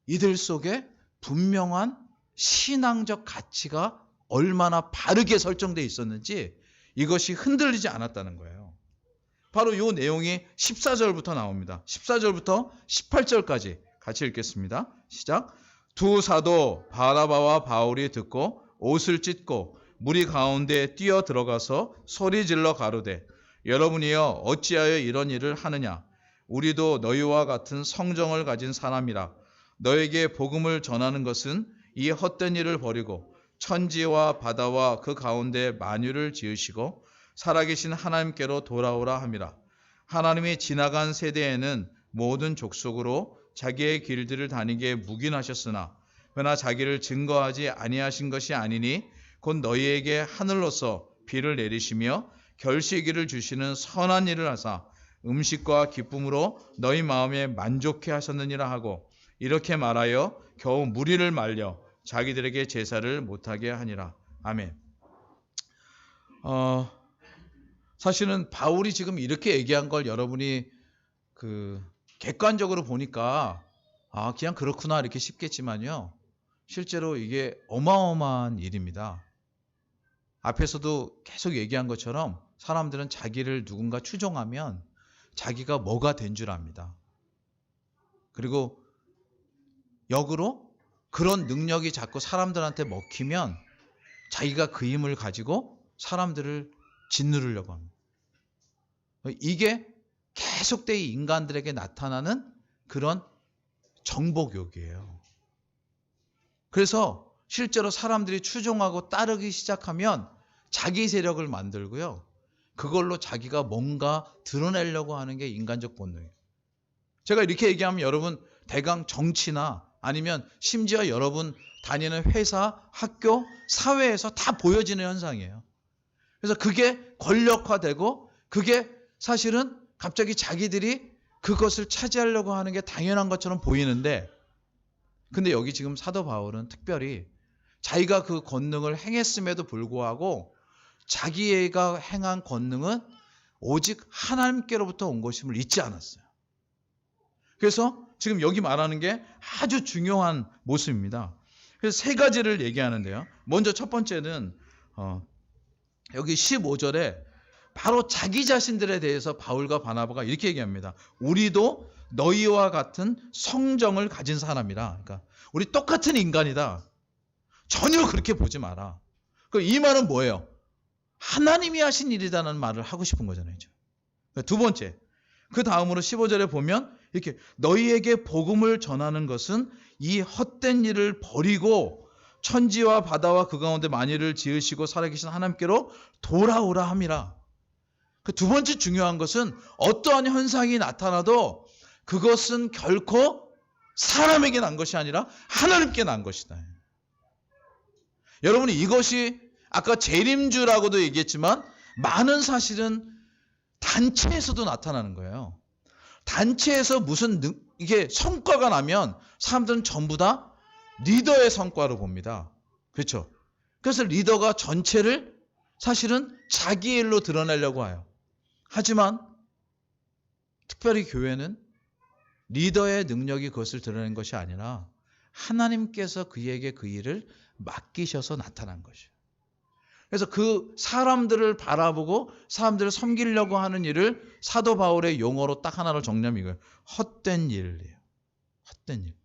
이들 속에 분명한 신앙적 가치가 얼마나 바르게 설정되어 있었는지 이것이 흔들리지 않았다는 거예요. 바로 이 내용이 14절부터 나옵니다. 14절부터 18절까지 같이 읽겠습니다. 시작. 두 사도 바나바와 바울이 듣고 옷을 찢고 무리 가운데 뛰어 들어가서 소리질러 가로되 여러분이여 어찌하여 이런 일을 하느냐 우리도 너희와 같은 성정을 가진 사람이라 너에게 복음을 전하는 것은 이 헛된 일을 버리고 천지와 바다와 그 가운데 만유를 지으시고 살아계신 하나님께로 돌아오라 함이라. 하나님이 지나간 세대에는 모든 족속으로 자기의 길들을 다니게 묵인하셨으나 그러나 자기를 증거하지 아니하신 것이 아니니 곧 너희에게 하늘로서 비를 내리시며 결실기를 주시는 선한 일을 하사 음식과 기쁨으로 너희 마음에 만족해 하셨느니라 하고 이렇게 말하여 겨우 무리를 말려 자기들에게 제사를 못하게 하니라. 아멘. 사실은 바울이 지금 이렇게 얘기한 걸 여러분이 객관적으로 보니까 그냥 그렇구나 이렇게 싶겠지만요. 실제로 이게 어마어마한 일입니다. 앞에서도 계속 얘기한 것처럼 사람들은 자기를 누군가 추종하면 자기가 뭐가 된 줄 압니다. 그리고 역으로 그런 능력이 자꾸 사람들한테 먹히면 자기가 그 힘을 가지고 사람들을 짓누르려고 합니다. 이게 계속되이 인간들에게 나타나는 그런 정복욕이에요. 그래서 실제로 사람들이 추종하고 따르기 시작하면 자기 세력을 만들고요. 그걸로 자기가 뭔가 드러내려고 하는 게 인간적 본능이에요. 제가 이렇게 얘기하면 여러분 대강 정치나 아니면 심지어 여러분 다니는 회사, 학교, 사회에서 다 보여지는 현상이에요. 그래서 그게 권력화되고 그게 사실은 갑자기 자기들이 그것을 차지하려고 하는 게 당연한 것처럼 보이는데 근데 여기 지금 사도 바울은 특별히 자기가 그 권능을 행했음에도 불구하고 자기가 행한 권능은 오직 하나님께로부터 온 것임을 잊지 않았어요. 그래서 지금 여기 말하는 게 아주 중요한 모습입니다. 그래서 세 가지를 얘기하는데요. 먼저 첫 번째는 여기 15절에 바로 자기 자신들에 대해서 바울과 바나바가 이렇게 얘기합니다. 우리도 너희와 같은 성정을 가진 사람이라. 그러니까 우리 똑같은 인간이다. 전혀 그렇게 보지 마라. 이 말은 뭐예요? 하나님이 하신 일이라는 말을 하고 싶은 거잖아요. 두 번째, 그 다음으로 15절에 보면 이렇게 너희에게 복음을 전하는 것은 이 헛된 일을 버리고 천지와 바다와 그 가운데 만유를 지으시고 살아계신 하나님께로 돌아오라 함이라. 그 두 번째 중요한 것은 어떠한 현상이 나타나도 그것은 결코 사람에게 난 것이 아니라 하나님께 난 것이다. 여러분이 이것이 아까 재림주라고도 얘기했지만 많은 사실은 단체에서도 나타나는 거예요. 단체에서 무슨 이게 성과가 나면 사람들은 전부 다 리더의 성과로 봅니다. 그렇죠? 그래서 리더가 전체를 사실은 자기 일로 드러내려고 해요. 하지만 특별히 교회는 리더의 능력이 그것을 드러낸 것이 아니라 하나님께서 그에게 그 일을 맡기셔서 나타난 것이에요. 그래서 그 사람들을 바라보고 사람들을 섬기려고 하는 일을 사도 바울의 용어로 딱 하나로 정리하면 이거예요. 헛된 일이에요. 헛된 일.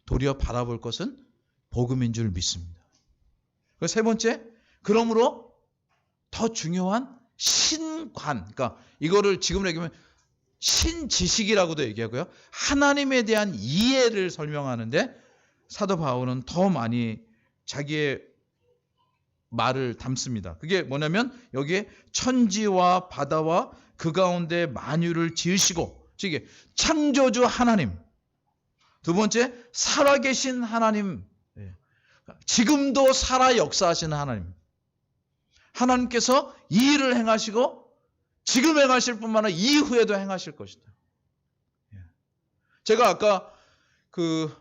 도리어 바라볼 것은 복음인 줄 믿습니다. 세 번째, 그러므로 더 중요한 신관. 그러니까 이거를 지금으로 얘기하면 신지식이라고도 얘기하고요. 하나님에 대한 이해를 설명하는데 사도 바울은 더 많이 자기의 말을 담습니다. 그게 뭐냐면 여기에 천지와 바다와 그 가운데 만유를 지으시고, 즉 창조주 하나님. 두 번째, 살아계신 하나님. 지금도 살아 역사하시는 하나님. 하나님께서 이 일을 행하시고 지금 행하실 뿐만 아니라 이후에도 행하실 것이다. 제가 아까 그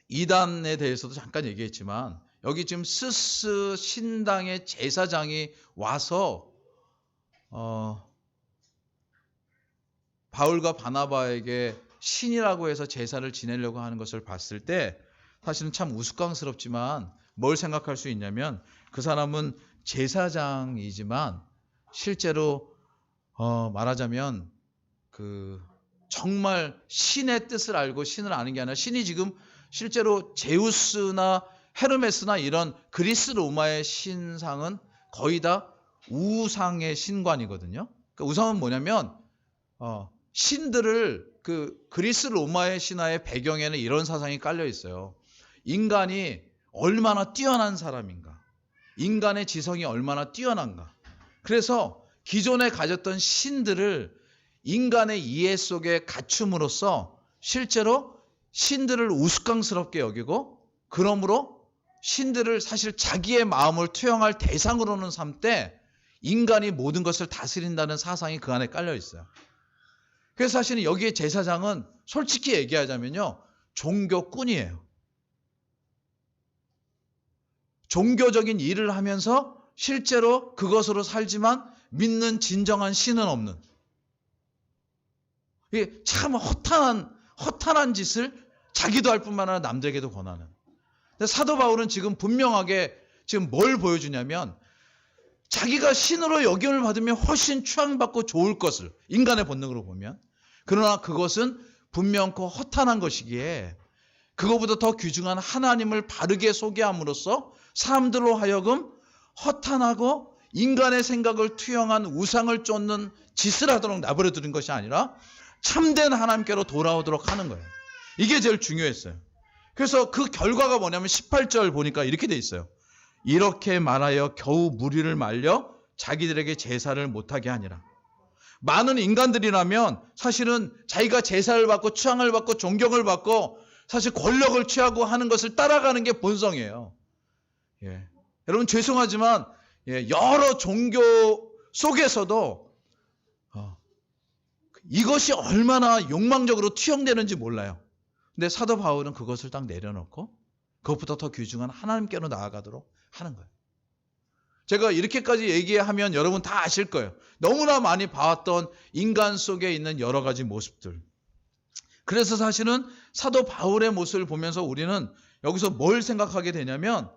이단에 대해서도 잠깐 얘기했지만 여기 지금 스스 신당의 제사장이 와서 바울과 바나바에게 신이라고 해서 제사를 지내려고 하는 것을 봤을 때 사실은 참 우스꽝스럽지만 뭘 생각할 수 있냐면 그 사람은 제사장이지만 실제로 말하자면 그 정말 신의 뜻을 알고 신을 아는 게 아니라 신이 지금 실제로 제우스나 헤르메스나 이런 그리스 로마의 신상은 거의 다 우상의 신관이거든요. 그러니까 우상은 뭐냐면 신들을 그리스 로마의 신화의 배경에는 이런 사상이 깔려 있어요. 인간이 얼마나 뛰어난 사람인가, 인간의 지성이 얼마나 뛰어난가. 그래서 기존에 가졌던 신들을 인간의 이해 속에 갖춤으로써 실제로 신들을 우스꽝스럽게 여기고, 그러므로 신들을 사실 자기의 마음을 투영할 대상으로는 삼되 인간이 모든 것을 다스린다는 사상이 그 안에 깔려 있어요. 그래서 사실은 여기에 제사장은 솔직히 얘기하자면요, 종교꾼이에요. 종교적인 일을 하면서 실제로 그것으로 살지만 믿는 진정한 신은 없는, 이게 참 허탄한 짓을 자기도 할 뿐만 아니라 남들에게도 권하는. 근데 사도 바울은 지금 분명하게 지금 뭘 보여주냐면, 자기가 신으로 여김을 받으면 훨씬 추앙받고 좋을 것을, 인간의 본능으로 보면, 그러나 그것은 분명코 허탄한 것이기에 그거보다 더 귀중한 하나님을 바르게 소개함으로써 사람들로 하여금 허탄하고 인간의 생각을 투영한 우상을 쫓는 짓을 하도록 내버려 두는 것이 아니라 참된 하나님께로 돌아오도록 하는 거예요. 이게 제일 중요했어요. 그래서 그 결과가 뭐냐면 18절 보니까 이렇게 돼 있어요. 이렇게 말하여 겨우 무리를 말려 자기들에게 제사를 못하게 하니라. 많은 인간들이라면 사실은 자기가 제사를 받고 추앙을 받고 존경을 받고 사실 권력을 취하고 하는 것을 따라가는 게 본성이에요. 여러분 죄송하지만 여러 종교 속에서도 이것이 얼마나 욕망적으로 투영되는지 몰라요. 근데 사도 바울은 그것을 딱 내려놓고 그것보다 더 귀중한 하나님께로 나아가도록 하는 거예요. 제가 이렇게까지 얘기하면 여러분 다 아실 거예요. 너무나 많이 봐왔던 인간 속에 있는 여러 가지 모습들. 그래서 사실은 사도 바울의 모습을 보면서 우리는 여기서 뭘 생각하게 되냐면,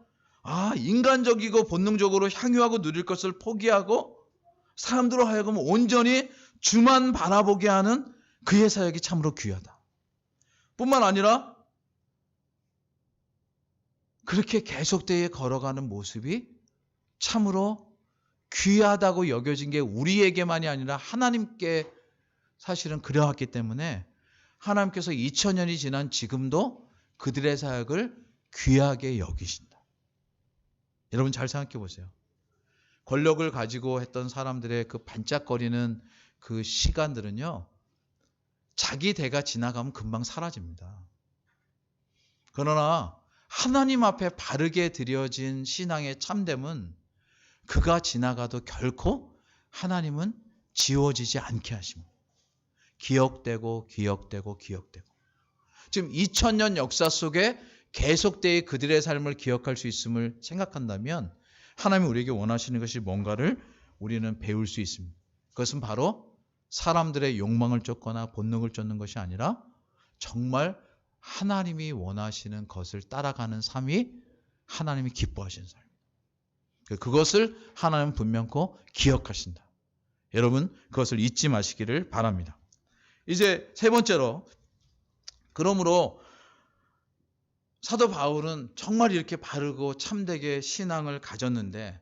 인간적이고 본능적으로 향유하고 누릴 것을 포기하고 사람들로 하여금 온전히 주만 바라보게 하는 그의 사역이 참으로 귀하다. 뿐만 아니라 그렇게 계속되게 걸어가는 모습이 참으로 귀하다고 여겨진 게 우리에게만이 아니라 하나님께 사실은 그려왔기 때문에 하나님께서 2000년이 지난 지금도 그들의 사역을 귀하게 여기신다. 여러분 잘 생각해 보세요. 권력을 가지고 했던 사람들의 그 반짝거리는 그 시간들은요, 자기 대가 지나가면 금방 사라집니다. 그러나 하나님 앞에 바르게 드려진 신앙의 참됨은 그가 지나가도 결코 하나님은 지워지지 않게 하십니다. 기억되고 기억되고 기억되고. 지금 2000년 역사 속에 계속되게 그들의 삶을 기억할 수 있음을 생각한다면 하나님이 우리에게 원하시는 것이 뭔가를 우리는 배울 수 있습니다. 그것은 바로 사람들의 욕망을 쫓거나 본능을 쫓는 것이 아니라 정말 하나님이 원하시는 것을 따라가는 삶이 하나님이 기뻐하시는 삶입니다. 그것을 하나님은 분명코 기억하신다. 여러분 그것을 잊지 마시기를 바랍니다. 이제 세 번째로, 그러므로 사도 바울은 정말 이렇게 바르고 참되게 신앙을 가졌는데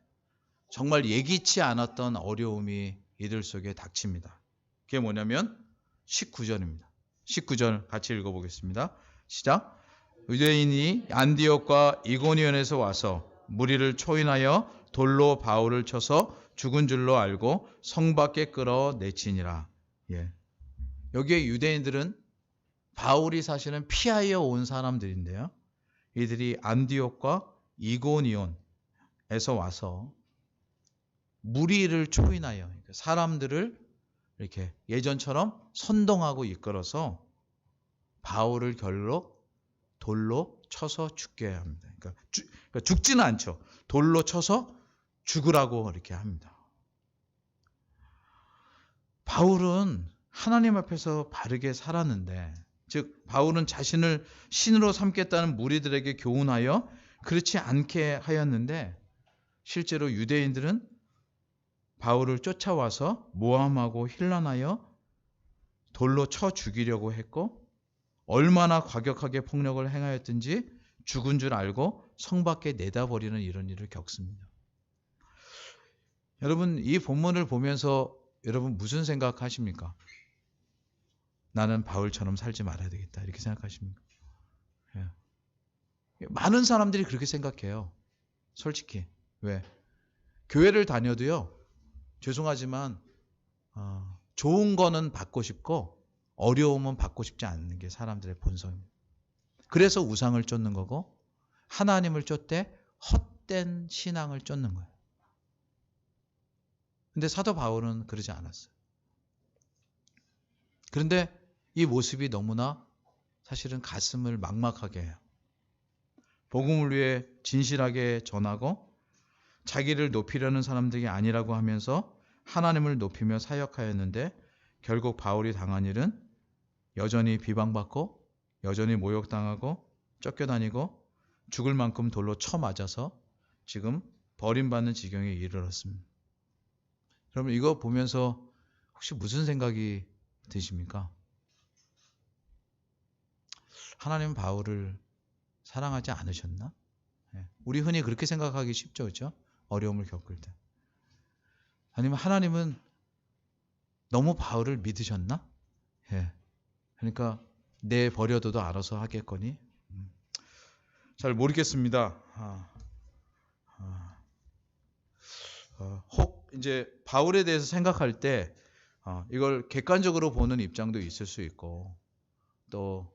정말 예기치 않았던 어려움이 이들 속에 닥칩니다. 그게 뭐냐면 19절입니다. 19절 같이 읽어보겠습니다. 시작. 유대인이 안디옥과 이고니온에서 와서 무리를 초인하여 돌로 바울을 쳐서 죽은 줄로 알고 성 밖에 끌어내치니라. 여기에 유대인들은 바울이 사실은 피하여 온 사람들인데요, 이들이 안디옥과 이고니온에서 와서 무리를 초인하여 사람들을 이렇게 예전처럼 선동하고 이끌어서 바울을 결로 돌로 쳐서 죽게 합니다. 그러니까 죽지는 않죠. 돌로 쳐서 죽으라고 이렇게 합니다. 바울은 하나님 앞에서 바르게 살았는데, 즉 바울은 자신을 신으로 삼겠다는 무리들에게 교훈하여 그렇지 않게 하였는데, 실제로 유대인들은 바울을 쫓아와서 모함하고 힐난하여 돌로 쳐 죽이려고 했고, 얼마나 과격하게 폭력을 행하였든지 죽은 줄 알고 성 밖에 내다버리는 이런 일을 겪습니다. 여러분, 이 본문을 보면서 여러분 무슨 생각하십니까? 나는 바울처럼 살지 말아야 되겠다, 이렇게 생각하십니까? 예. 많은 사람들이 그렇게 생각해요. 솔직히. 왜? 교회를 다녀도요, 죄송하지만 좋은 거는 받고 싶고 어려움은 받고 싶지 않는 게 사람들의 본성입니다. 그래서 우상을 쫓는 거고 하나님을 쫓되 헛된 신앙을 쫓는 거예요. 근데 사도 바울은 그러지 않았어요. 그런데 이 모습이 너무나 사실은 가슴을 막막하게 해요. 복음을 위해 진실하게 전하고 자기를 높이려는 사람들이 아니라고 하면서 하나님을 높이며 사역하였는데 결국 바울이 당한 일은 여전히 비방받고 여전히 모욕당하고 쫓겨다니고 죽을 만큼 돌로 쳐맞아서 지금 버림받는 지경에 이르렀습니다. 여러분, 이거 보면서 혹시 무슨 생각이 드십니까? 하나님은 바울을 사랑하지 않으셨나? 우리 흔히 그렇게 생각하기 쉽죠, 그렇죠? 어려움을 겪을 때. 아니면 하나님은 너무 바울을 믿으셨나? 그러니까 내 버려둬도 알아서 하겠거니? 잘 모르겠습니다. 혹 이제 바울에 대해서 생각할 때 이걸 객관적으로 보는 입장도 있을 수 있고, 또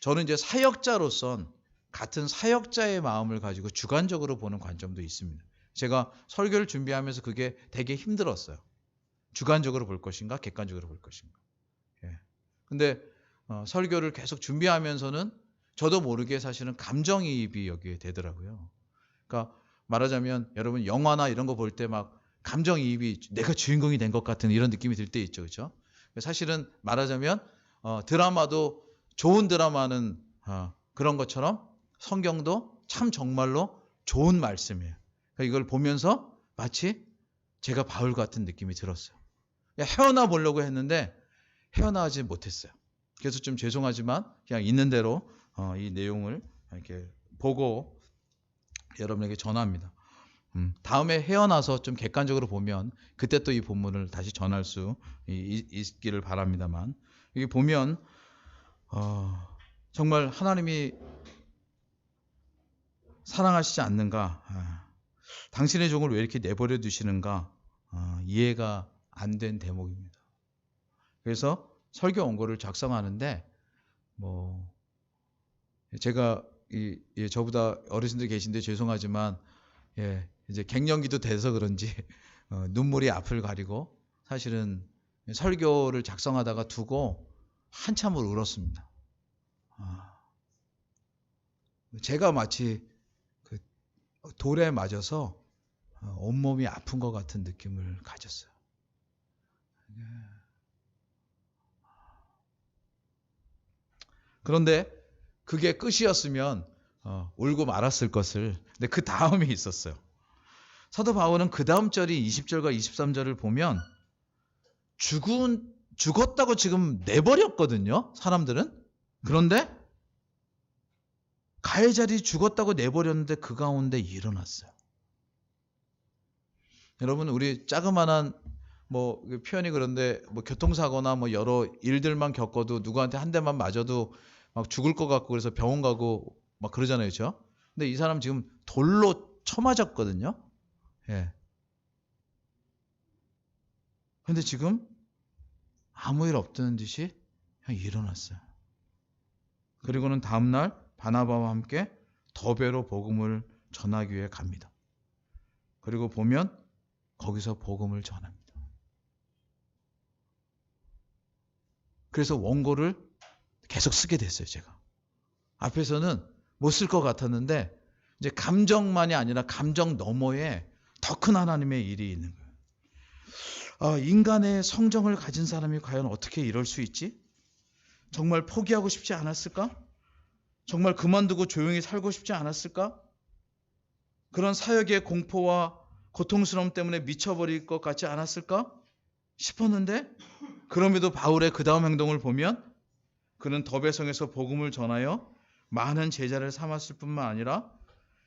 저는 이제 사역자로선 같은 사역자의 마음을 가지고 주관적으로 보는 관점도 있습니다. 제가 설교를 준비하면서 그게 되게 힘들었어요. 주관적으로 볼 것인가, 객관적으로 볼 것인가. 근데 설교를 계속 준비하면서는 저도 모르게 사실은 감정이입이 여기에 되더라고요. 그러니까 말하자면 여러분 영화나 이런 거 볼 때 막 감정이입이 내가 주인공이 된 것 같은 이런 느낌이 들 때 있죠, 그렇죠? 사실은 말하자면 드라마도 좋은 드라마는 그런 것처럼 성경도 참 정말로 좋은 말씀이에요. 그러니까 이걸 보면서 마치 제가 바울 같은 느낌이 들었어요. 헤어나 보려고 했는데 헤어나지 못했어요. 그래서 좀 죄송하지만 그냥 있는 대로 이 내용을 이렇게 보고 여러분에게 전합니다. 다음에 헤어나서 좀 객관적으로 보면 그때 또 이 본문을 다시 전할 수 있기를 바랍니다만, 여기 보면 정말 하나님이 사랑하시지 않는가, 당신의 종을 왜 이렇게 내버려 두시는가, 이해가 안 된 대목입니다. 그래서 설교 원고를 작성하는데 제가 저보다 어르신들 계신데 죄송하지만 이제 갱년기도 돼서 그런지 눈물이 앞을 가리고 사실은 설교를 작성하다가 두고 한참을 울었습니다. 제가 마치 그 돌에 맞아서 온몸이 아픈 것 같은 느낌을 가졌어요. 그런데 그게 끝이었으면 울고 말았을 것을, 근데 그 다음이 있었어요. 사도 바울은 그 다음 절이 20절과 23절을 보면 죽었다고 지금 내버렸거든요, 사람들은. 그런데 가해자리 죽었다고 내버렸는데 그 가운데 일어났어요. 여러분, 우리 자그마한 표현이 그런데 교통사고나 여러 일들만 겪어도 누구한테 한 대만 맞아도 막 죽을 것 같고 그래서 병원 가고 막 그러잖아요, 그렇죠? 근데 이 사람 지금 돌로 쳐맞았거든요. 근데 지금 아무 일 없다는 듯이 그냥 일어났어요. 그리고는 다음날 바나바와 함께 더베로 복음을 전하기 위해 갑니다. 그리고 보면 거기서 복음을 전합니다. 그래서 원고를 계속 쓰게 됐어요, 제가. 앞에서는 못 쓸 것 같았는데 이제 감정만이 아니라 감정 너머에 더 큰 하나님의 일이 있는 거예요. 인간의 성정을 가진 사람이 과연 어떻게 이럴 수 있지? 정말 포기하고 싶지 않았을까? 정말 그만두고 조용히 살고 싶지 않았을까? 그런 사역의 공포와 고통스러움 때문에 미쳐버릴 것 같지 않았을까 싶었는데, 그럼에도 바울의 그 다음 행동을 보면 그는 더베성에서 복음을 전하여 많은 제자를 삼았을 뿐만 아니라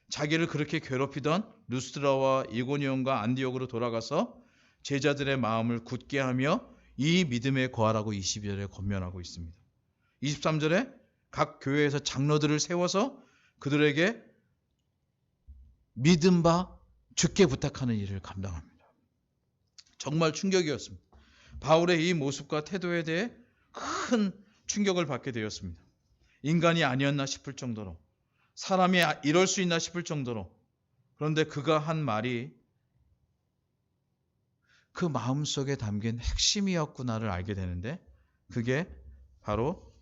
자기를 그렇게 괴롭히던 루스드라와 이고니온과 안디옥으로 돌아가서 제자들의 마음을 굳게 하며 이 믿음에 거하라고 22절에 권면하고 있습니다. 23절에 각 교회에서 장로들을 세워서 그들에게 믿음 바 주께 부탁하는 일을 감당합니다. 정말 충격이었습니다. 바울의 이 모습과 태도에 대해 큰 충격을 받게 되었습니다. 인간이 아니었나 싶을 정도로, 사람이 이럴 수 있나 싶을 정도로. 그런데 그가 한 말이 그 마음속에 담긴 핵심이었구나를 알게 되는데, 그게 바로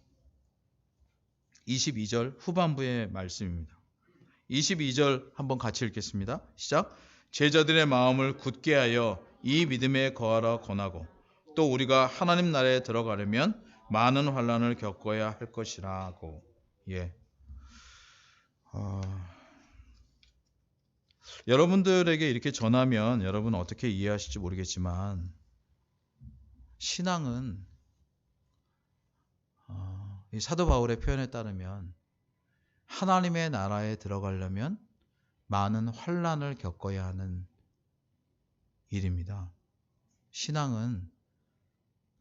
22절 후반부의 말씀입니다. 22절 한번 같이 읽겠습니다. 시작. 제자들의 마음을 굳게 하여 이 믿음에 거하라 권하고, 또 우리가 하나님 나라에 들어가려면 많은 환난을 겪어야 할 것이라고. 예. 여러분들에게 이렇게 전하면 여러분 어떻게 이해하실지 모르겠지만, 신앙은 이 사도 바울의 표현에 따르면 하나님의 나라에 들어가려면 많은 환난을 겪어야 하는 일입니다. 신앙은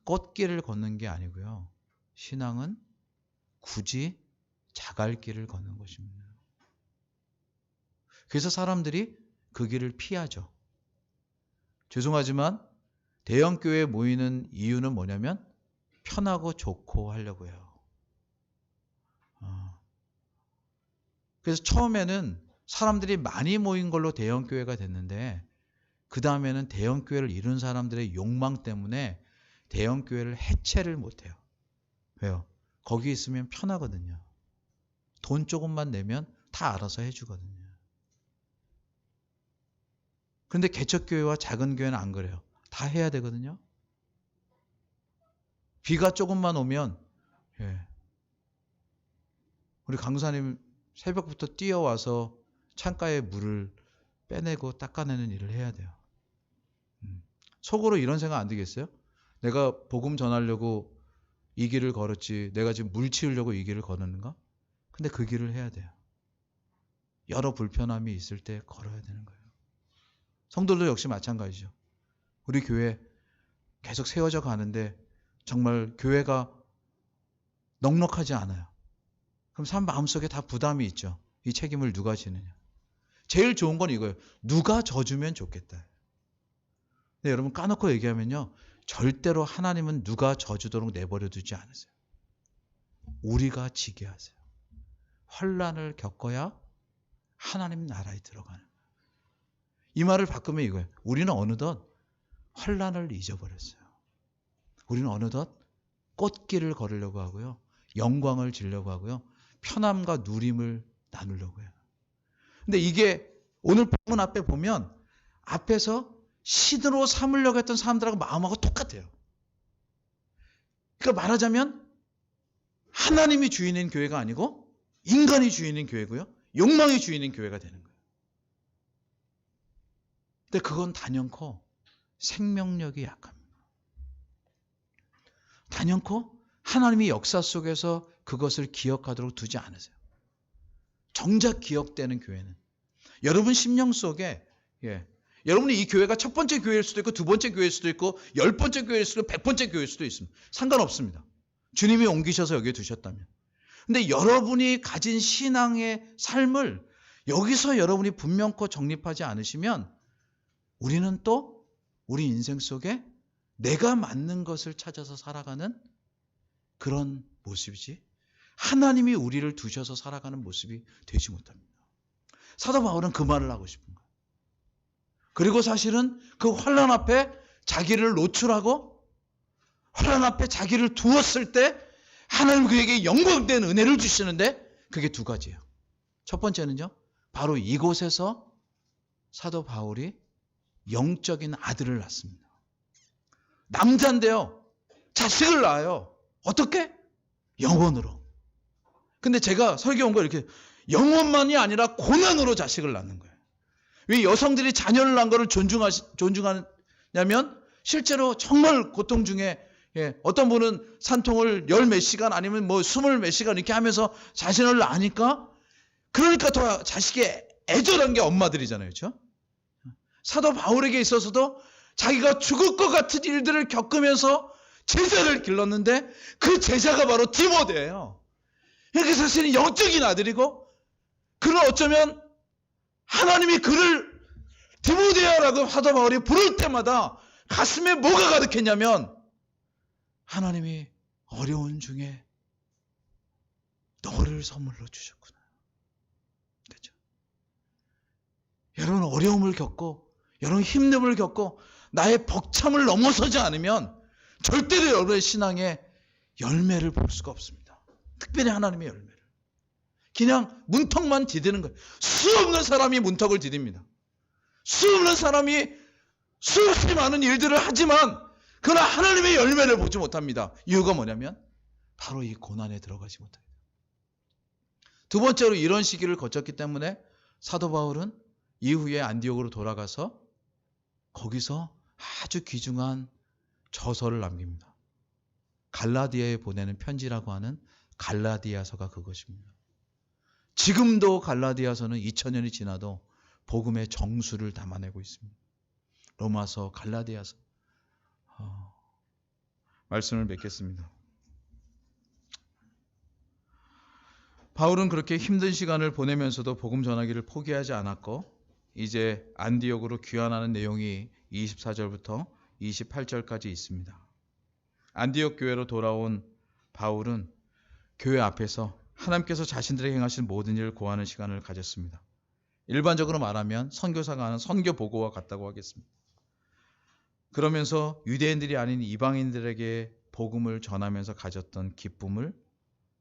꽃길을 걷는 게 아니고요. 신앙은 굳이 자갈길을 걷는 것입니다. 그래서 사람들이 그 길을 피하죠. 죄송하지만 대형교회에 모이는 이유는 뭐냐면 편하고 좋고 하려고 해요. 그래서 처음에는 사람들이 많이 모인 걸로 대형교회가 됐는데, 그 다음에는 대형교회를 이룬 사람들의 욕망 때문에 대형교회를 해체를 못해요. 왜요? 거기 있으면 편하거든요. 돈 조금만 내면 다 알아서 해주거든요. 그런데 개척교회와 작은 교회는 안 그래요. 다 해야 되거든요. 비가 조금만 오면, 우리 강사님 새벽부터 뛰어와서 창가에 물을 빼내고 닦아내는 일을 해야 돼요. 속으로 이런 생각 안 들겠어요? 내가 복음 전하려고 이 길을 걸었지, 내가 지금 물 치우려고 이 길을 걸었는가? 근데 그 길을 해야 돼요. 여러 불편함이 있을 때 걸어야 되는 거예요. 성도들도 역시 마찬가지죠. 우리 교회 계속 세워져 가는데 정말 교회가 넉넉하지 않아요. 그럼 사람 마음속에 다 부담이 있죠. 이 책임을 누가 지느냐. 제일 좋은 건 이거예요. 누가 져주면 좋겠다. 근데 여러분 까놓고 얘기하면요, 절대로 하나님은 누가 져주도록 내버려 두지 않으세요. 우리가 지게 하세요. 환난을 겪어야 하나님 나라에 들어가는 거예요. 이 말을 바꾸면 이거예요. 우리는 어느덧 환난을 잊어버렸어요. 우리는 어느덧 꽃길을 걸으려고 하고요, 영광을 지려고 하고요, 편함과 누림을 나누려고 해요. 근데 이게 오늘 본문 앞에 보면 앞에서 신으로 삼으려고 했던 사람들하고 마음하고 똑같아요. 그러니까 말하자면 하나님이 주인인 교회가 아니고 인간이 주인인 교회고요, 욕망이 주인인 교회가 되는 거예요. 근데 그건 단연코 생명력이 약합니다. 단연코 하나님이 역사 속에서 그것을 기억하도록 두지 않으세요. 정작 기억되는 교회는 여러분 심령 속에, 여러분이 이 교회가 첫 번째 교회일 수도 있고 두 번째 교회일 수도 있고 10번째 교회일 수도 있고 100번째 교회일 수도 있습니다. 상관없습니다. 주님이 옮기셔서 여기에 두셨다면. 근데 여러분이 가진 신앙의 삶을 여기서 여러분이 분명코 정립하지 않으시면 우리는 또 우리 인생 속에 내가 맞는 것을 찾아서 살아가는 그런 모습이지, 하나님이 우리를 두셔서 살아가는 모습이 되지 못합니다. 사도 바울은 그 말을 하고 싶은 거예요. 그리고 사실은 그 환난 앞에 자기를 노출하고 환난 앞에 자기를 두었을 때 하나님 그에게 영광된 은혜를 주시는데, 그게 두 가지예요. 첫 번째는요, 바로 이곳에서 사도 바울이 영적인 아들을 낳습니다. 남자인데요, 자식을 낳아요. 어떻게? 영혼으로. 근데 제가 설교 온 거 이렇게 영혼만이 아니라 고난으로 자식을 낳는 거예요. 왜 여성들이 자녀를 낳은 거를 존중하냐면 실제로 정말 고통 중에 예, 어떤 분은 산통을 10몇 시간 아니면 뭐 20 몇 시간 이렇게 하면서 자신을 아니까 그러니까 더 자식이 애절한 게 엄마들이잖아요. 그렇죠? 사도 바울에게 있어서도 자기가 죽을 것 같은 일들을 겪으면서 제자를 길렀는데 그 제자가 바로 디모데예요. 그러니까 사실은 영적인 아들이고 그는 어쩌면 하나님이 그를 디모데야라고 사도 바울이 부를 때마다 가슴에 뭐가 가득했냐면 하나님이 어려운 중에 너를 선물로 주셨구나. 그렇죠? 여러분 어려움을 겪고 여러분 힘듦을 겪고 나의 벅참을 넘어서지 않으면 절대로 여러분의 신앙의 열매를 볼 수가 없습니다. 특별히 하나님의 열매를. 그냥 문턱만 디디는 거예요. 수없는 사람이 문턱을 디딥니다. 수없는 사람이 수없이 많은 일들을 하지만 그러나 하나님의 열매를 보지 못합니다. 이유가 뭐냐면 바로 이 고난에 들어가지 못합니다. 두 번째로 이런 시기를 거쳤기 때문에 사도 바울은 이후에 안디옥으로 돌아가서 거기서 아주 귀중한 저서를 남깁니다. 갈라디아에 보내는 편지라고 하는 갈라디아서가 그것입니다. 지금도 갈라디아서는 2000년이 지나도 복음의 정수를 담아내고 있습니다. 로마서, 갈라디아서. 말씀을 맺겠습니다. 바울은 그렇게 힘든 시간을 보내면서도 복음 전하기를 포기하지 않았고 이제 안디옥으로 귀환하는 내용이 24절부터 28절까지 있습니다. 안디옥 교회로 돌아온 바울은 교회 앞에서 하나님께서 자신들에게 행하신 모든 일을 고하는 시간을 가졌습니다. 일반적으로 말하면 선교사가 하는 선교 보고와 같다고 하겠습니다. 그러면서 유대인들이 아닌 이방인들에게 복음을 전하면서 가졌던 기쁨을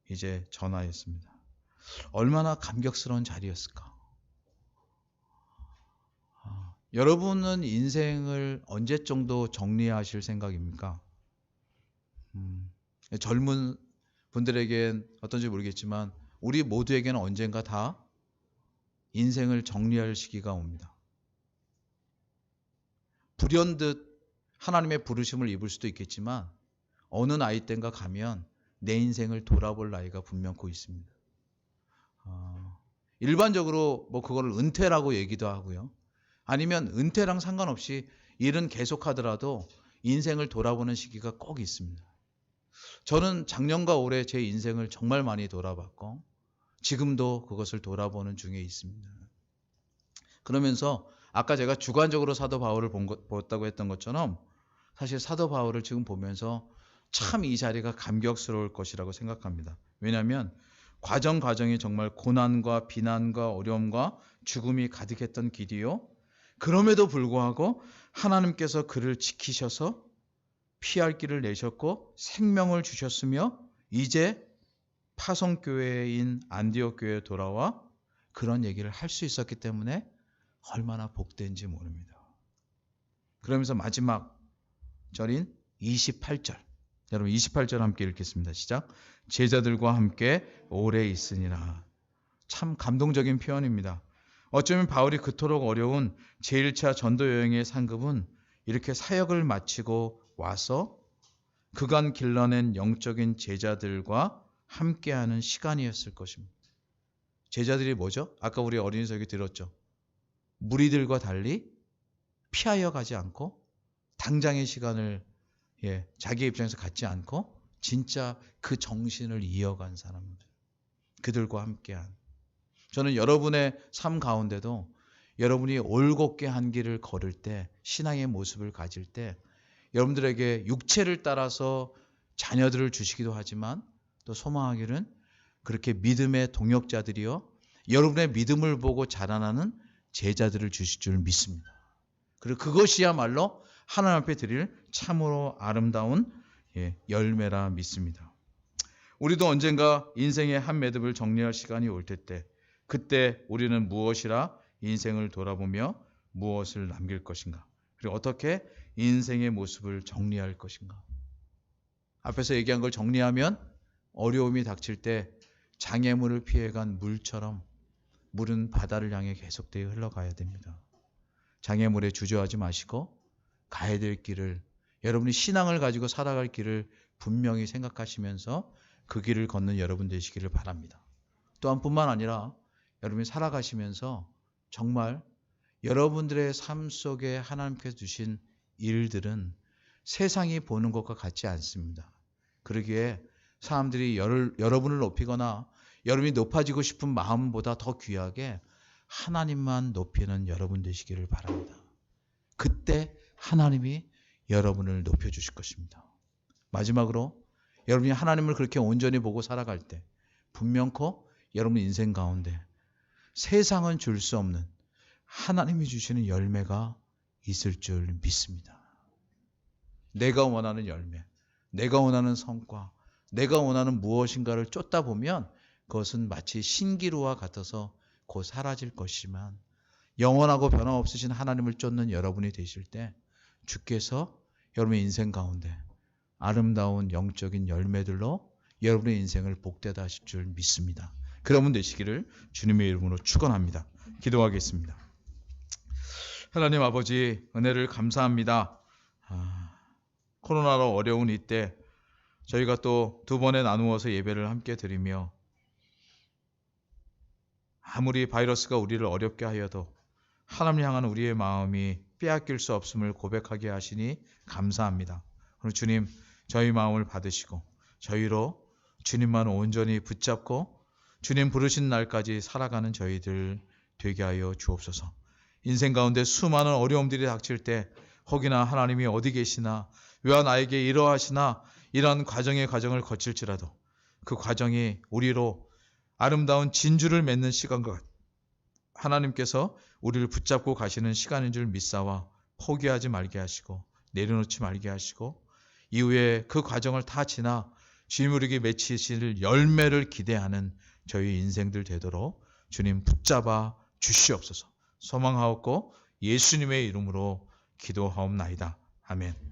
이제 전하였습니다. 얼마나 감격스러운 자리였을까? 여러분은 인생을 언제 정도 정리하실 생각입니까? 젊은 분들에겐 어떤지 모르겠지만 우리 모두에게는 언젠가 다 인생을 정리할 시기가 옵니다. 불현듯 하나님의 부르심을 입을 수도 있겠지만 어느 나이 땐가 가면 내 인생을 돌아볼 나이가 분명코 있습니다. 일반적으로 뭐 그거를 은퇴라고 얘기도 하고요. 아니면 은퇴랑 상관없이 일은 계속하더라도 인생을 돌아보는 시기가 꼭 있습니다. 저는 작년과 올해 제 인생을 정말 많이 돌아봤고 지금도 그것을 돌아보는 중에 있습니다. 그러면서 아까 제가 주관적으로 사도 바울을 보았다고 했던 것처럼 사실 사도 바울을 지금 보면서 참 이 자리가 감격스러울 것이라고 생각합니다. 왜냐하면 과정이 정말 고난과 비난과 어려움과 죽음이 가득했던 길이요. 그럼에도 불구하고 하나님께서 그를 지키셔서 피할 길을 내셨고 생명을 주셨으며 이제 파송교회인 안디옥 교회에 돌아와 그런 얘기를 할 수 있었기 때문에 얼마나 복된지 모릅니다. 그러면서 마지막 절인 28절. 여러분 28절 함께 읽겠습니다. 시작. 제자들과 함께 오래 있으니라. 참 감동적인 표현입니다. 어쩌면 바울이 그토록 어려운 제1차 전도 여행의 상급은 이렇게 사역을 마치고 와서 그간 길러낸 영적인 제자들과 함께하는 시간이었을 것입니다. 제자들이 뭐죠? 아까 우리 어린이서 얘기 들었죠. 무리들과 달리 피하여 가지 않고 당장의 시간을 자기 입장에서 갖지 않고 진짜 그 정신을 이어간 사람들. 그들과 함께한. 저는 여러분의 삶 가운데도 여러분이 올곧게 한 길을 걸을 때 신앙의 모습을 가질 때 여러분들에게 육체를 따라서 자녀들을 주시기도 하지만 또 소망하기는 그렇게 믿음의 동역자들이요 여러분의 믿음을 보고 자라나는 제자들을 주실 줄 믿습니다. 그리고 그것이야말로 하나님 앞에 드릴 참으로 아름다운 열매라 믿습니다. 우리도 언젠가 인생의 한 매듭을 정리할 시간이 올 때 그때 우리는 무엇이라 인생을 돌아보며 무엇을 남길 것인가? 그리고 어떻게 인생의 모습을 정리할 것인가? 앞에서 얘기한 걸 정리하면 어려움이 닥칠 때 장애물을 피해간 물처럼 물은 바다를 향해 계속되어 흘러가야 됩니다. 장애물에 주저하지 마시고 가야 될 길을 여러분이 신앙을 가지고 살아갈 길을 분명히 생각하시면서 그 길을 걷는 여러분 되시기를 바랍니다. 또한 뿐만 아니라 여러분이 살아가시면서 정말 여러분들의 삶 속에 하나님께서 주신 일들은 세상이 보는 것과 같지 않습니다. 그러기에 사람들이 여러분을 높이거나 여러분이 높아지고 싶은 마음보다 더 귀하게 하나님만 높이는 여러분 되시기를 바랍니다. 그때 하나님이 여러분을 높여주실 것입니다. 마지막으로 여러분이 하나님을 그렇게 온전히 보고 살아갈 때 분명코 여러분 인생 가운데 세상은 줄 수 없는 하나님이 주시는 열매가 있을 줄 믿습니다. 내가 원하는 열매, 내가 원하는 성과, 내가 원하는 무엇인가를 쫓다 보면 그것은 마치 신기루와 같아서 곧 사라질 것이지만 영원하고 변함없으신 하나님을 쫓는 여러분이 되실 때 주께서 여러분의 인생 가운데 아름다운 영적인 열매들로 여러분의 인생을 복되다 하실 줄 믿습니다. 그러분 되시기를 주님의 이름으로 축원합니다. 기도하겠습니다. 하나님 아버지, 은혜를 감사합니다. 코로나로 어려운 이때 저희가 또 두 번에 나누어서 예배를 함께 드리며 아무리 바이러스가 우리를 어렵게 하여도 하나님 향한 우리의 마음이 빼앗길 수 없음을 고백하게 하시니 감사합니다. 오늘 주님, 저희 마음을 받으시고 저희로 주님만 온전히 붙잡고 주님 부르신 날까지 살아가는 저희들 되게 하여 주옵소서. 인생 가운데 수많은 어려움들이 닥칠 때 혹이나 하나님이 어디 계시나, 왜 나에게 이러하시나, 이런 과정을 거칠지라도 그 과정이 우리로 아름다운 진주를 맺는 시간과 하나님께서 우리를 붙잡고 가시는 시간인 줄 믿사와 포기하지 말게 하시고 내려놓지 말게 하시고 이후에 그 과정을 다 지나 주님 우리에게 맺히실 열매를 기대하는 저희 인생들 되도록 주님 붙잡아 주시옵소서. 소망하옵고 예수님의 이름으로 기도하옵나이다. 아멘.